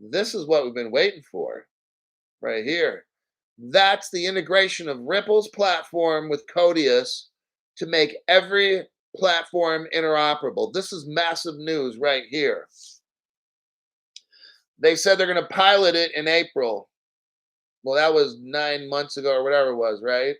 A: This is what we've been waiting for right here. That's the integration of Ripple's platform with Codius to make every platform interoperable. This is massive news right here. They said they're going to pilot it in April. Well, that was 9 months ago or whatever it was, right?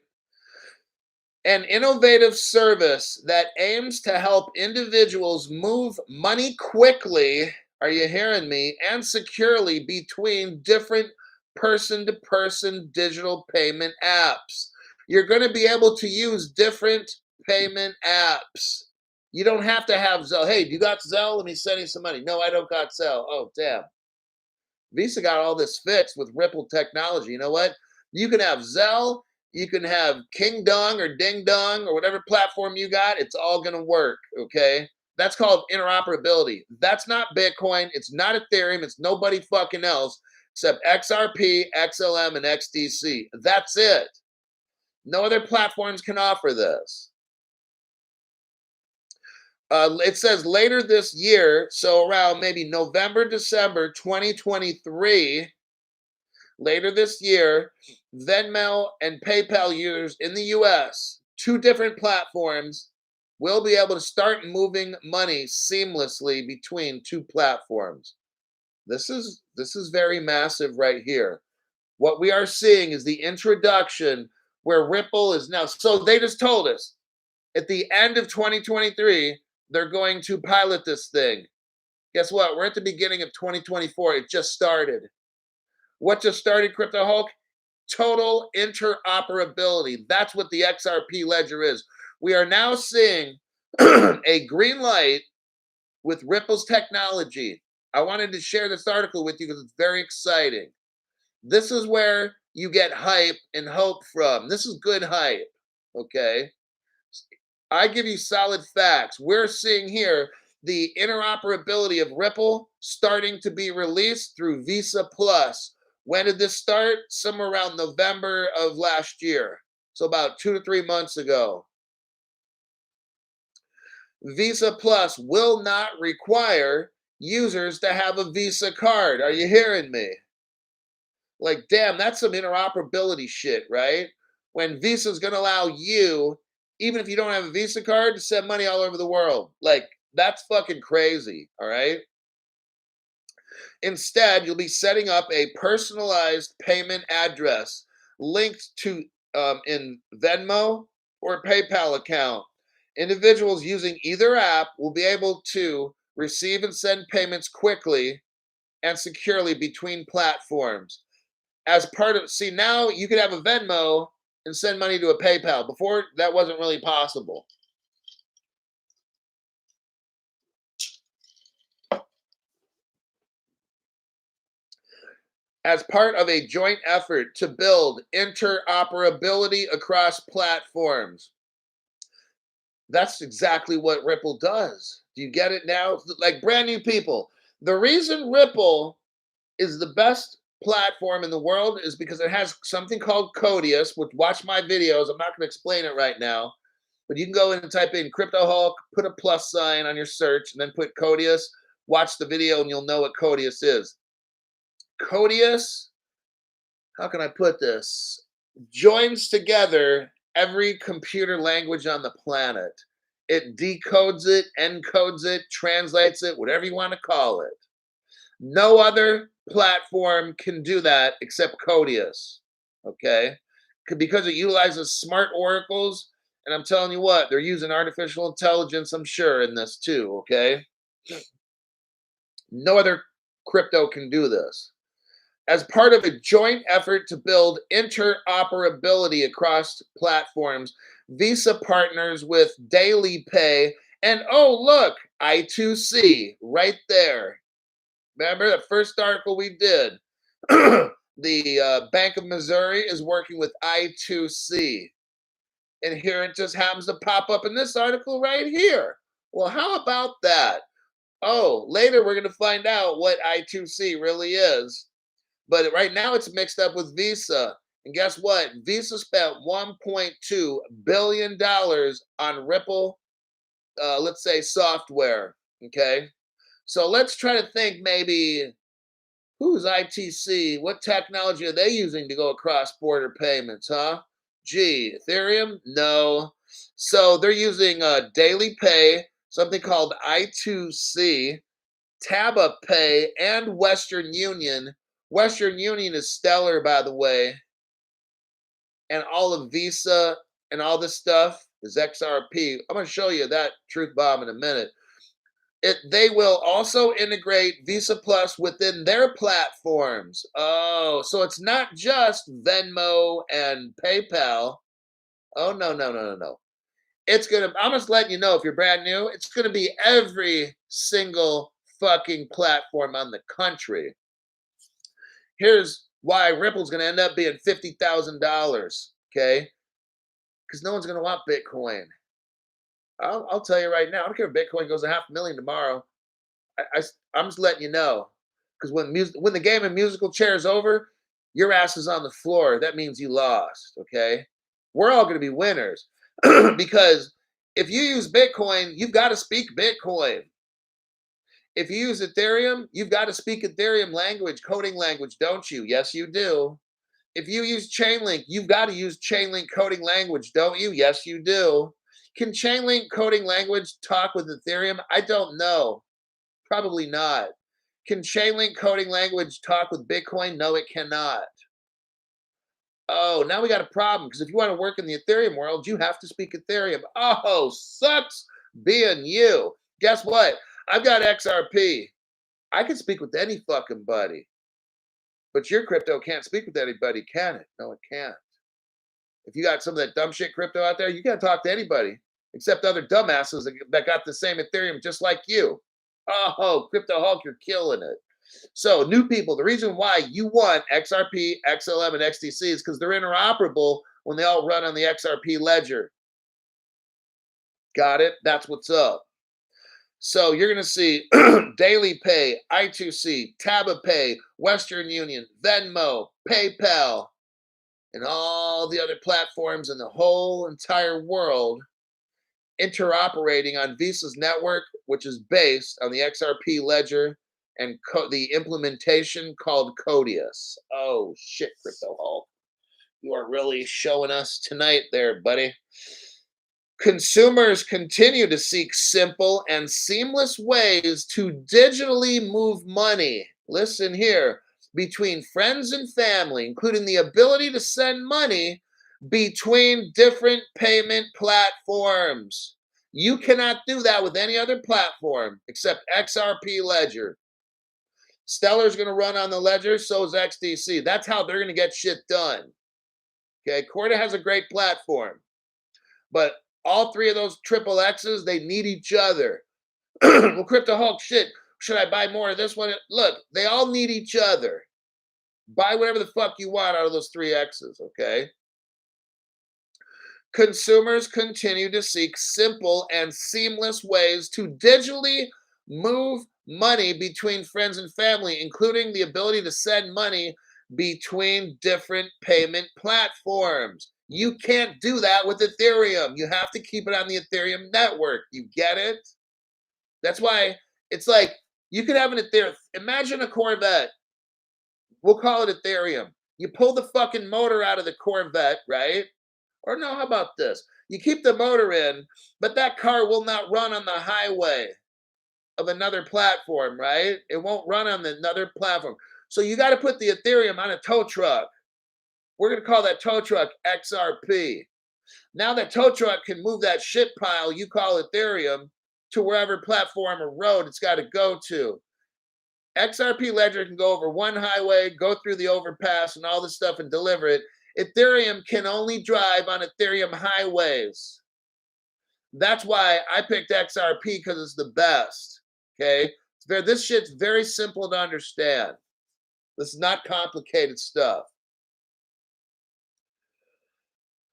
A: An innovative service that aims to help individuals move money quickly, are you hearing me, and securely between different person-to-person digital payment apps. You're going to be able to use different payment apps. You don't have to have Zelle. Hey, you got Zelle? Let me send you some money. No, I don't got Zelle. Oh, damn. Visa got all this fixed with Ripple technology. You know what? You can have Zelle, you can have King Dong or Ding Dong or whatever platform you got. It's all going to work. Okay. That's called interoperability. That's not Bitcoin. It's not Ethereum. It's nobody fucking else except XRP, XLM, and XDC. That's it. No other platforms can offer this. It says later this year, so around maybe November, December 2023, later this year, Venmo and PayPal users in the US, two different platforms, will be able to start moving money seamlessly between two platforms. This is very massive right here. What we are seeing is the introduction where Ripple is now. So they just told us at the end of 2023, they're going to pilot this thing. Guess what? We're at the beginning of 2024. It just started. What just started, Crypto Hulk? Total interoperability. That's what the XRP ledger is. We are now seeing a green light with Ripple's technology. I wanted to share this article with you because it's very exciting. This is where you get hype and hope from. This is good hype, okay? I give you solid facts. We're seeing here the interoperability of Ripple starting to be released through Visa Plus. When did this start? Somewhere around November of last year. So about 2 to 3 months ago. Visa Plus will not require users to have a Visa card. Are you hearing me? Like, damn, that's some interoperability shit, right? When Visa's going to allow you, even if you don't have a Visa card, to send money all over the world. Like, that's fucking crazy, all right? Instead, you'll be setting up a personalized payment address linked to in Venmo or PayPal account. Individuals using either app will be able to receive and send payments quickly and securely between platforms. As part of, see, now you could have a Venmo and send money to a PayPal. Before, that wasn't really possible. As part of a joint effort to build interoperability across platforms. That's exactly what Ripple does. Do you get it now? Like brand new people. The reason Ripple is the best platform in the world is because it has something called Codius, which watch my videos. I'm not going to explain it right now, but you can go in and type in Crypto Hulk, put a plus sign on your search, and then put Codius. Watch the video, and you'll know what Codius is. Codius, how can I put this? Joins together every computer language on the planet. It decodes it, encodes it, translates it, whatever you want to call it. No other platform can do that except Codius. Okay? Because it utilizes smart oracles. And I'm telling you what, they're using artificial intelligence, I'm sure, in this too. Okay? No other crypto can do this. As part of a joint effort to build interoperability across platforms, Visa partners with Daily Pay and oh, look, I2C right there. Remember the first article we did? The Bank of Missouri is working with I2C. And here it just happens to pop up in this article right here. Well, how about that? Oh, later we're going to find out what I2C really is. But right now it's mixed up with Visa. And guess what? Visa spent $1.2 billion on Ripple, let's say software. Okay. So let's try to think maybe who's ITC? What technology are they using to go across border payments, huh? Gee, Ethereum? No. So they're using Daily Pay, something called I2C, Taba Pay, and Western Union. Western Union is stellar, by the way, and all of Visa and all this stuff is XRP. I'm going to show you that truth bomb in a minute. They will also integrate Visa Plus within their platforms. Oh, so it's not just Venmo and PayPal. Oh, no, no, no, no, no. It's going to, I'm just letting you know if you're brand new, it's going to be every single fucking platform on the country. Here's why Ripple's going to end up being $50,000, okay? Because no one's going to want Bitcoin. I'll tell you right now, I don't care if Bitcoin goes to 500,000 tomorrow. I'm just letting you know. Because when the game of musical chair is over, your ass is on the floor. That means you lost, okay? We're all going to be winners. Because if you use Bitcoin, you've got to speak Bitcoin. If you use Ethereum, you've got to speak Ethereum language, coding language, don't you? Yes, you do. If you use Chainlink, you've got to use Chainlink coding language, don't you? Yes, you do. Can Chainlink coding language talk with Ethereum? I don't know. Probably not. Can Chainlink coding language talk with Bitcoin? No, it cannot. Oh, now we got a problem because if you want to work in the Ethereum world, you have to speak Ethereum. Oh, sucks being you. Guess what? I've got XRP. I can speak with any fucking buddy. But your crypto can't speak with anybody, can it? No, it can't. If you got some of that dumb shit crypto out there, you can't talk to anybody except other dumbasses that got the same Ethereum just like you. Oh, Crypto Hulk, you're killing it. So, new people, the reason why you want XRP, XLM, and XDC is because they're interoperable when they all run on the XRP ledger. Got it? That's what's up. So you're going to see Daily Pay, I2C, TabaPay, Western Union, Venmo, PayPal, and all the other platforms in the whole entire world interoperating on Visa's network, which is based on the XRP ledger and the implementation called Codius. Oh, shit, Crypto Hulk. You are really showing us tonight there, buddy. Consumers continue to seek simple and seamless ways to digitally move money. Listen here, between friends and family, including the ability to send money between different payment platforms. You cannot do that with any other platform except XRP Ledger. Stellar's going to run on the ledger, so is XDC. That's how they're going to get shit done. Okay, Corda has a great platform, but all three of those triple X's, they need each other. Well, Crypto Hulk, shit, should I buy more of this one? Look, they all need each other. Buy whatever the fuck you want out of those three X's, okay? Consumers continue to seek simple and seamless ways to digitally move money between friends and family, including the ability to send money between different payment platforms. You can't do that with Ethereum. You have to keep it on the Ethereum network. You get it? That's why it's like you could have an Ethereum. Imagine a Corvette. We'll call it Ethereum. You pull the fucking motor out of the Corvette, right? Or no, how about this? You keep the motor in, but that car will not run on the highway of another platform, right? It won't run on another platform. So you got to put the Ethereum on a tow truck. We're going to call that tow truck XRP. Now that tow truck can move that shit pile you call Ethereum to wherever platform or road it's got to go to. XRP Ledger can go over one highway, go through the overpass and all this stuff and deliver it. Ethereum can only drive on Ethereum highways. That's why I picked XRP, because it's the best. Okay? This shit's very simple to understand. This is not complicated stuff.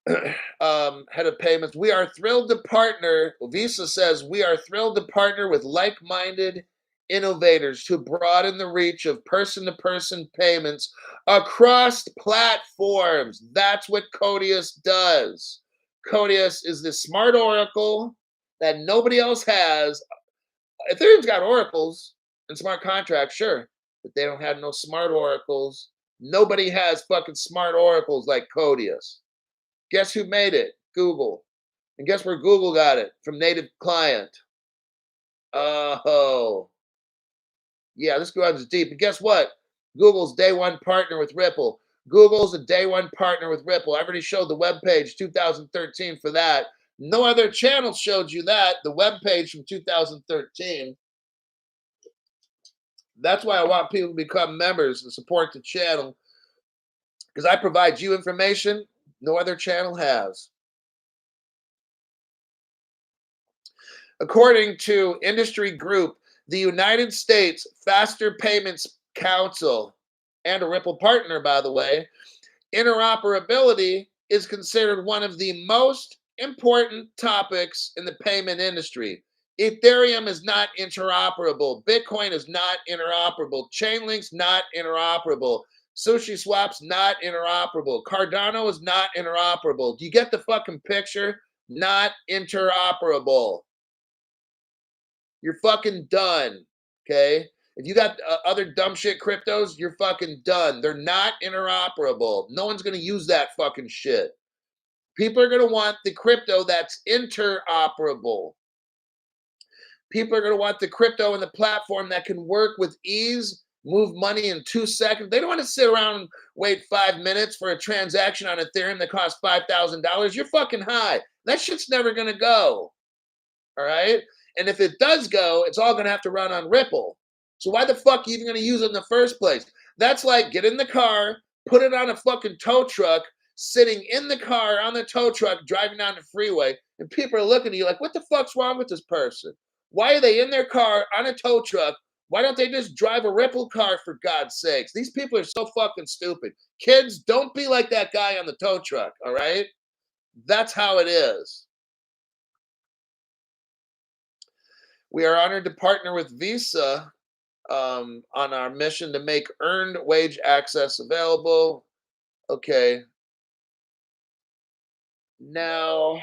A: Head of payments. We are thrilled to partner. Visa says we are thrilled to partner with like-minded innovators to broaden the reach of person-to-person payments across platforms. That's what Codius does. Codius is the smart oracle that nobody else has. Ethereum's got oracles and smart contracts, sure, but they don't have no smart oracles. Nobody has fucking smart oracles like Codius. Guess who made it? Google. And guess where Google got it? From native client. Oh. Yeah, this goes deep. And guess what? Google's day one partner with Ripple. Google's a day one partner with Ripple. I already showed the webpage 2013 for that. No other channel showed you that. The webpage from 2013. That's why I want people to become members and support the channel, because I provide you information no other channel has. According to industry group, the United States Faster Payments Council, and a Ripple partner, by the way, interoperability is considered one of the most important topics in the payment industry. Ethereum is not interoperable. Bitcoin is not interoperable. Chainlink's not interoperable. SushiSwap's not interoperable. Cardano is not interoperable. Do you get the fucking picture? Not interoperable. You're fucking done, okay? If you got other dumb shit cryptos, you're fucking done. They're not interoperable. No one's going to use that fucking shit. People are going to want the crypto that's interoperable. People are going to want the crypto and the platform that can work with ease, move money in 2 seconds. They don't want to sit around and wait 5 minutes for a transaction on Ethereum that costs $5,000. You're fucking high. That shit's never going to go. All right? And if it does go, it's all going to have to run on Ripple. So why the fuck are you even going to use it in the first place? That's like get in the car, put it on a fucking tow truck, sitting in the car on the tow truck, driving down the freeway, and people are looking at you like, what the fuck's wrong with this person? Why are they in their car on a tow truck? Why don't they just drive a Ripple car, for God's sakes? These people are so fucking stupid. Kids, don't be like that guy on the tow truck, all right? That's how it is. We are honored to partner with Visa on our mission to make earned wage access available. Okay. Now,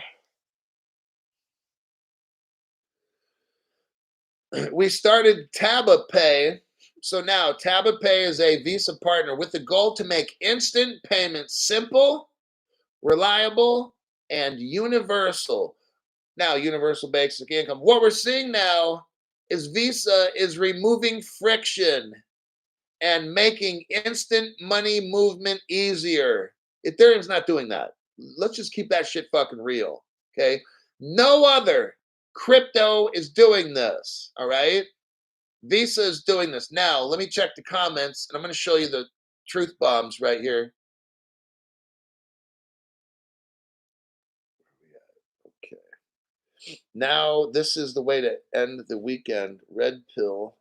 A: we started TabaPay. So now TabaPay is a Visa partner with the goal to make instant payments simple, reliable, and universal. Now, universal basic income. What we're seeing now is Visa is removing friction and making instant money movement easier. Ethereum's not doing that. Let's just keep that shit fucking real, okay? No other crypto is doing this, all right? Visa is doing this. Now, let me check the comments, and I'm going to show you the truth bombs right here. Now this is the way to end the weekend. Red pill.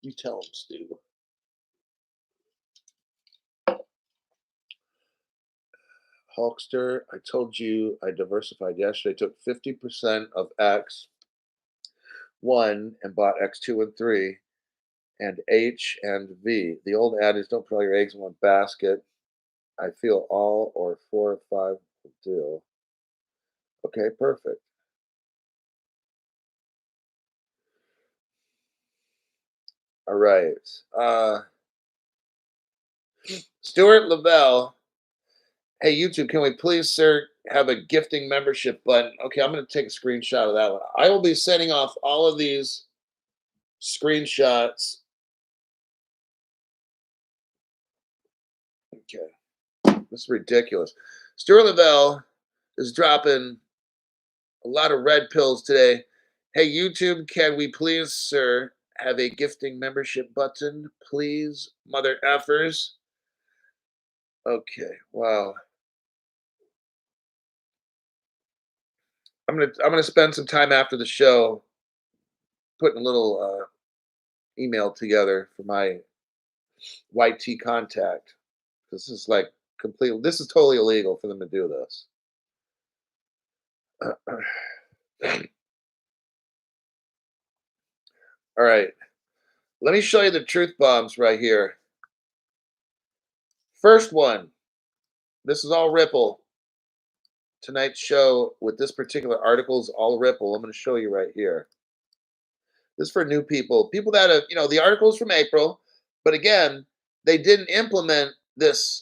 A: You tell him, Stu. Hulkster, I told you I diversified yesterday. Took 50% of X1 and bought X2 and 3 and H and V. The old adage, don't put all your eggs in one basket. I feel all or 4 or 5 will do. Okay, perfect. All right. Stuart Lavelle. Hey, YouTube, can we please, sir, have a gifting membership button? Okay, I'm going to take a screenshot of that one. I will be sending off all of these screenshots. Okay, this is ridiculous. Stuart Lavelle is dropping a lot of red pills today. Hey, YouTube, can we please, sir, have a gifting membership button, please, mother effers? Okay, wow. I'm gonna spend some time after the show putting a little email together for my YT contact. This is like completely. This is totally illegal for them to do this. All right, let me show you the truth bombs right here. First one. This is all Ripple. Tonight's show with this particular article is all Ripple. I'm going to show you right here. This is for new people that have, the articles from April, but again, they didn't implement this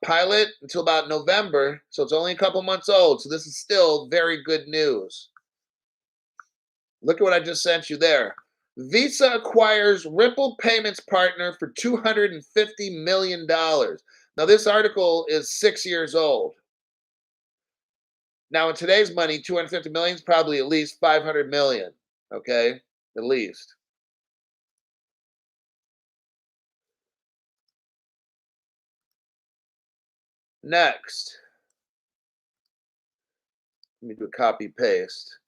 A: pilot until about November, so it's only a couple months old. So this is still very good news. Look at what I just sent you there. Visa acquires Ripple payments partner for $250 million. Now, this article is 6 years old. Now, in today's money, 250 million is probably at least 500 million. Okay, at least. Next, let me do a copy paste.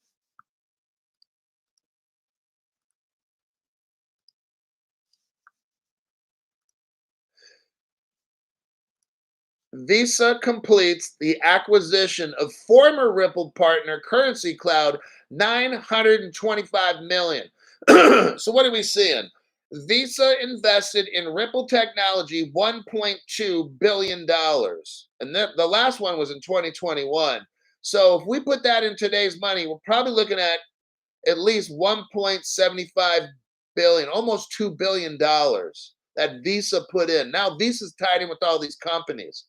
A: Visa completes the acquisition of former Ripple partner Currency Cloud, 925 million. So what are we seeing? Visa invested in Ripple technology $1.2 billion. And the last one was in 2021. So if we put that in today's money, we're probably looking at least 1.75 billion, almost $2 billion that Visa put in. Now Visa's tied in with all these companies.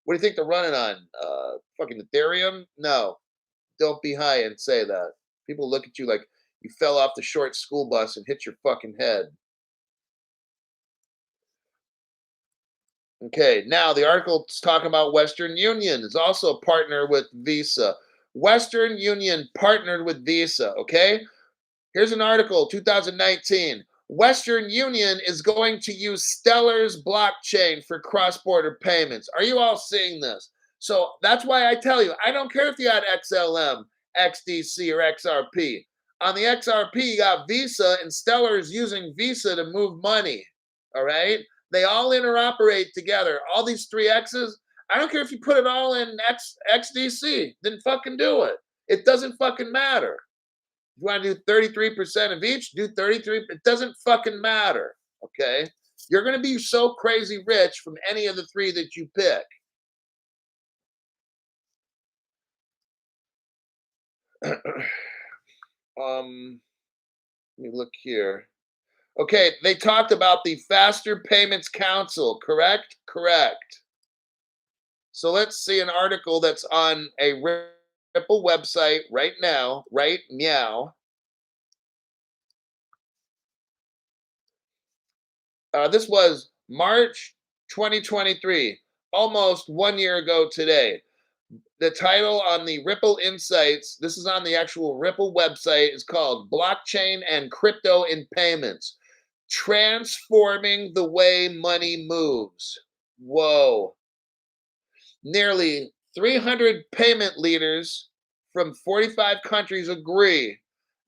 A: What do you think they're running on? Fucking Ethereum? No, don't be high and say that. People look at you like you fell off the short school bus and hit your fucking head. Okay, now the article's talking about Western Union is also a partner with Visa. Western Union partnered with Visa, okay? Here's an article, 2019. Western Union is going to use Stellar's blockchain for cross-border payments. Are you all seeing this? So that's why I tell you, I don't care if you had XLM, XDC, or XRP. On the XRP, you got Visa, and Stellar is using Visa to move money. All right? They all interoperate together. All these three X's, I don't care if you put it all in XDC, then fucking do it. It doesn't fucking matter. You want to do 33% of each, do 33. It doesn't fucking matter. Okay. You're going to be so crazy rich from any of the three that you pick. Let me look here. Okay. They talked about the Faster Payments Council, correct? Correct. So let's see an article that's on a Ripple website right now, right? Meow. This was March 2023, almost 1 year ago today. The title on the Ripple Insights, this is on the actual Ripple website, is called Blockchain and Crypto in Payments, Transforming the Way Money Moves. Whoa. Nearly 300 payment leaders from 45 countries agree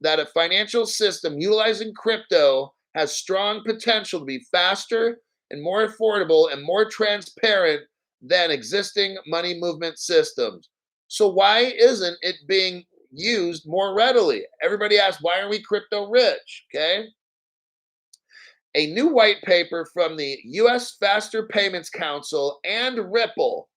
A: that a financial system utilizing crypto has strong potential to be faster and more affordable and more transparent than existing money movement systems. So, why isn't it being used more readily? Everybody asks, why are we crypto rich? Okay. A new white paper from the US Faster Payments Council and Ripple.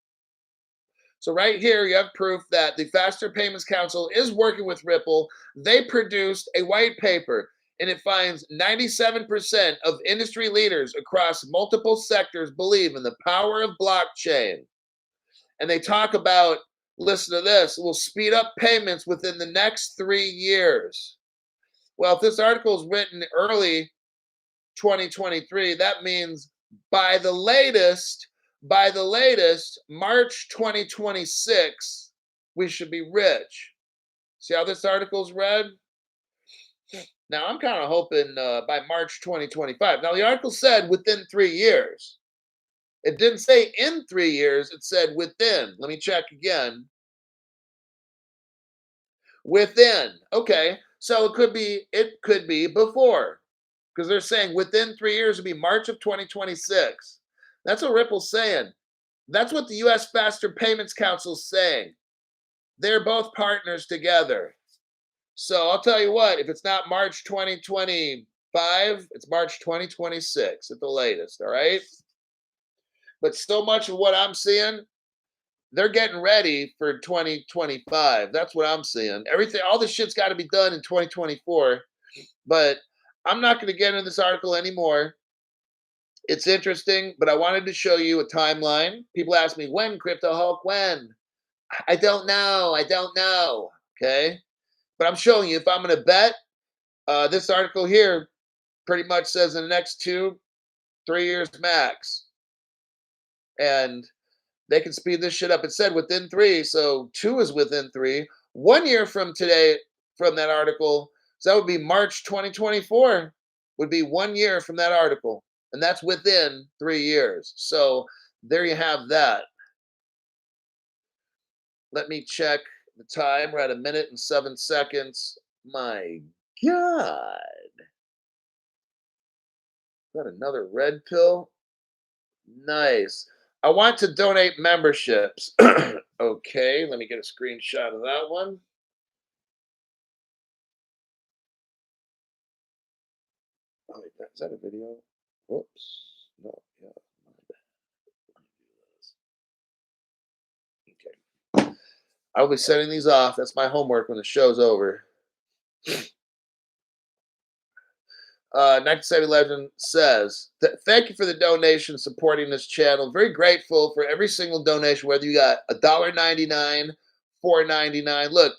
A: So right here, you have proof that the Faster Payments Council is working with Ripple. They produced a white paper, and it finds 97% of industry leaders across multiple sectors believe in the power of blockchain. And they talk about, listen to this, will speed up payments within the next 3 years. Well, if this article is written early 2023, that means by the latest, March 2026, we should be rich. See how this article's read? Now, I'm kind of hoping by March 2025. Now, the article said within 3 years. It didn't say in 3 years, it said within. Let me check again. Within. Okay. So it could be before, because they're saying within 3 years would be March of 2026. That's what Ripple's saying. That's what the US Faster Payments Council is saying. They're both partners together. So I'll tell you what, if it's not March 2025, it's March 2026 at the latest. All right. But so much of what I'm seeing, they're getting ready for 2025. That's what I'm seeing. Everything, all this shit's got to be done in 2024. But I'm not going to get into this article anymore. It's interesting, but I wanted to show you a timeline. People ask me, when, Crypto Hulk, when? I don't know. I don't know. Okay. But I'm showing you, if I'm going to bet, this article here pretty much says in the next 2, 3 years max. And they can speed this shit up. It said within 3, so 2 is within 3. 1 year from today, from that article, so that would be March 2024, would be 1 year from that article. And that's within 3 years. So there you have that. Let me check the time. We're at 1 minute and 7 seconds. My God. Got another red pill? Nice. I want to donate memberships. Okay, let me get a screenshot of that one. Oh, wait, is that a video? Whoops. No, yeah. My bad. Let me do this. Okay. I'll be setting these off. That's my homework when the show's over. 1970 Legend says, thank you for the donation supporting this channel. Very grateful for every single donation, whether you got $1.99, $4.99. Look,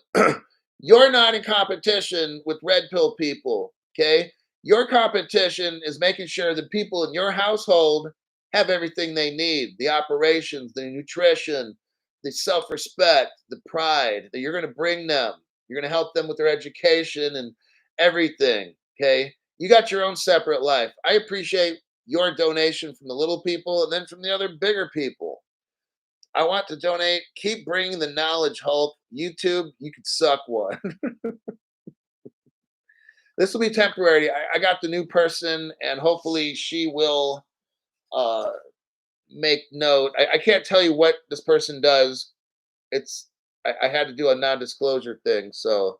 A: you're not in competition with red pill people, okay? Your competition is making sure the people in your household have everything they need, the operations, the nutrition, the self-respect, the pride that you're going to bring them. You're going to help them with their education and everything, okay? You got your own separate life. I appreciate your donation from the little people and then from the other bigger people. I want to donate. Keep bringing the knowledge, Hulk. YouTube, you could suck one. This will be temporary. I got the new person, and hopefully she will uh, make note. I can't tell you what this person does. It's I had to do a non-disclosure thing, so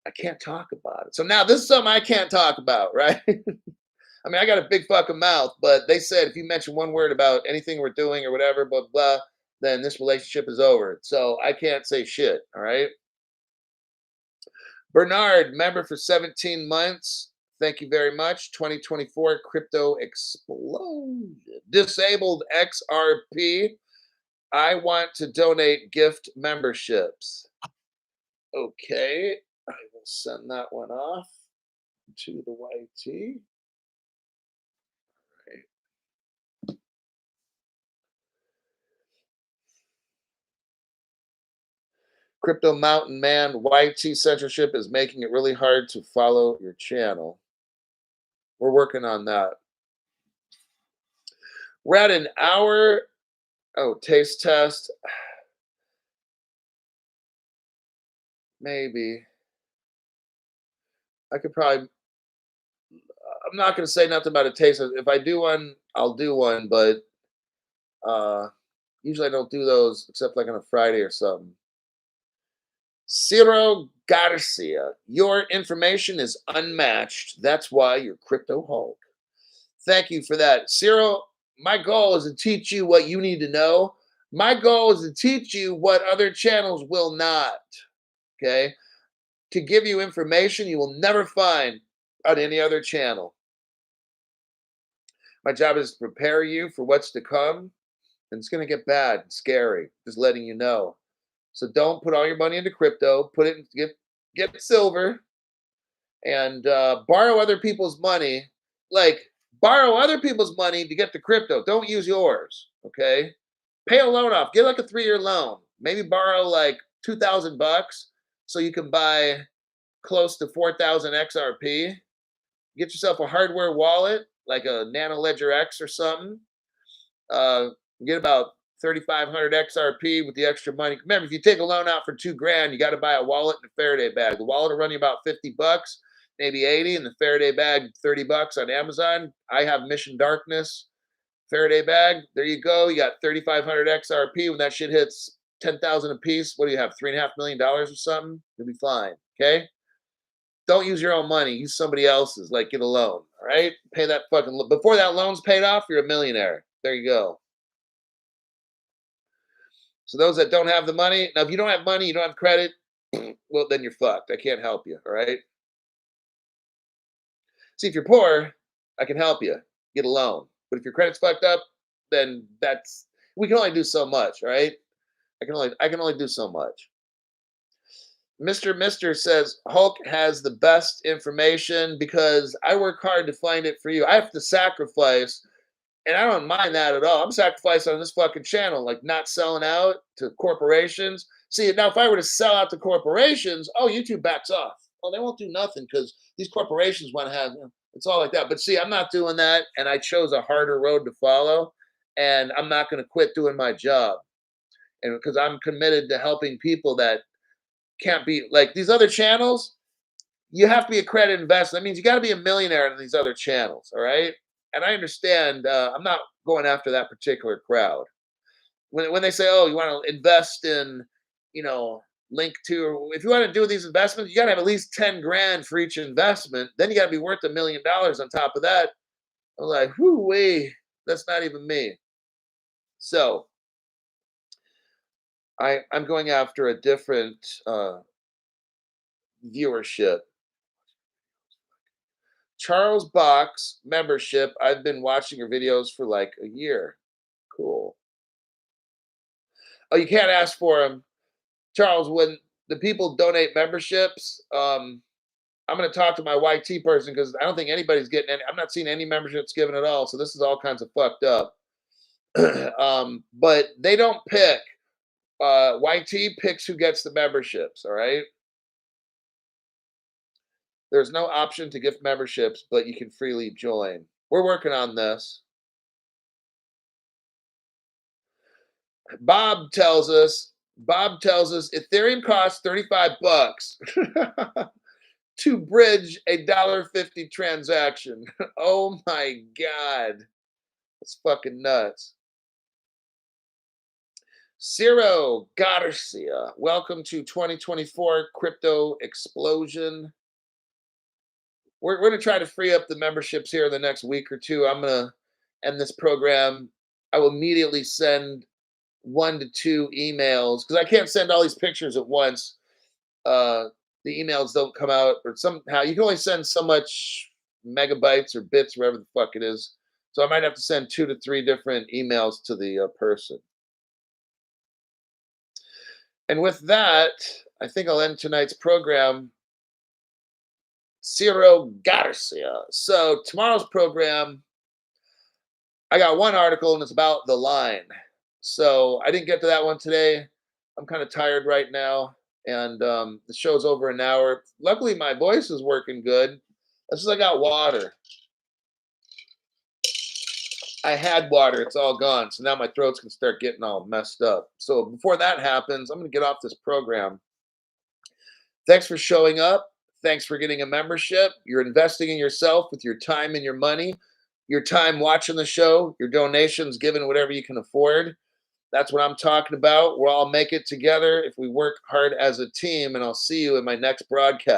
A: I can't talk about it. So now this is something I can't talk about, right? I mean, I got a big fucking mouth, but they said if you mention one word about anything we're doing or whatever, blah, blah, then this relationship is over. So I can't say shit. All right. Bernard, member for 17 months. Thank you very much. 2024 crypto explosion. Disabled XRP. I want to donate gift memberships. Okay. I will send that one off to the YT. Crypto Mountain Man, YT censorship is making it really hard to follow your channel. We're working on that. We're at an hour. Oh, taste test. maybe I could probably. I'm not gonna say nothing about a taste. If I do one, I'll do one, but uh, usually I don't do those except like on a Friday or something. Ciro Garcia, your information is unmatched. That's why you're Crypto Hulk. Thank you for that. Cyril, my goal is to teach you what you need to know. My goal is to teach you what other channels will not. Okay. To give you information you will never find on any other channel. My job is to prepare you for what's to come, and it's going to get bad and scary. Just letting you know. So don't put all your money into crypto. Put it in, get silver, and borrow other people's money. Like borrow other people's money to get the crypto. Don't use yours. Okay. Pay a loan off. Get like a 3-year loan. Maybe borrow like $2,000 so you can buy close to 4,000 XRP. Get yourself a hardware wallet like a Nano Ledger X or something. Uh, get about 3,500 XRP with the extra money. Remember, if you take a loan out for 2 grand, you got to buy a wallet and a Faraday bag. The wallet will run you about $50, maybe 80, and the Faraday bag $30 on Amazon. I have Mission Darkness Faraday bag. There you go. You got 3,500 XRP. When that shit hits 10,000 a piece, what do you have? $3.5 million or something? You'll be fine. Okay. Don't use your own money. Use somebody else's. Like get a loan. All right. Pay that fucking before that loan's paid off. You're a millionaire. There you go. So those that don't have the money, now if you don't have money, you don't have credit, well then you're fucked. I can't help you. All right. See, if you're poor, I can help you get a loan. But if your credit's fucked up, then that's we can only do so much. All right. I can only do so much. Mr. says Hulk has the best information because I work hard to find it for you. I have to sacrifice, and I don't mind that at all. I'm sacrificing on this fucking channel, like not selling out to corporations. See, now if I were to sell out to corporations, oh, YouTube backs off. Well, they won't do nothing because these corporations want to have, it's all like that. But see, I'm not doing that, and I chose a harder road to follow, and I'm not going to quit doing my job, and because I'm committed to helping people that can't be like these other channels. You have to be a credit investor. That means you got to be a millionaire in these other channels. All right. And I understand. I'm not going after that particular crowd. When they say, "Oh, you want to invest in, you know, link to," or if you want to do these investments, you got to have at least 10 grand for each investment. Then you got to be worth $1 million on top of that. I'm like, whoo wee, that's not even me. So I'm going after a different viewership. Charles Box membership. I've been watching your videos for like a year. Cool. Oh, you can't ask for them, Charles. When the people donate memberships, I'm going to talk to my YT person because I don't think anybody's getting any. I'm not seeing any memberships given at all. So this is all kinds of fucked up. But they don't pick. YT picks who gets the memberships. All right. There's no option to gift memberships, but you can freely join. We're working on this. Bob tells us Ethereum costs $35 to bridge a $1.50 transaction. Oh my god. That's fucking nuts. Ciro Garcia, welcome to 2024 Crypto Explosion. We're going to try to free up the memberships here in the next week or two. I'm going to end this program. I will immediately send 1 to 2 emails because I can't send all these pictures at once. The emails don't come out, or somehow you can only send so much megabytes or bits, whatever the fuck it is. So I might have to send 2 to 3 different emails to the person. And with that, I think I'll end tonight's program. Ciro Garcia. So tomorrow's program, I got one article and it's about the line. So I didn't get to that one today. I'm kind of tired right now, and the show's over an hour. Luckily, my voice is working good. That's just I got water. I had water. It's all gone. So now my throat's going to start getting all messed up. So before that happens, I'm going to get off this program. Thanks for showing up. Thanks for getting a membership. You're investing in yourself with your time and your money, your time watching the show, your donations, giving whatever you can afford. That's what I'm talking about. We'll all make it together if we work hard as a team. And I'll see you in my next broadcast.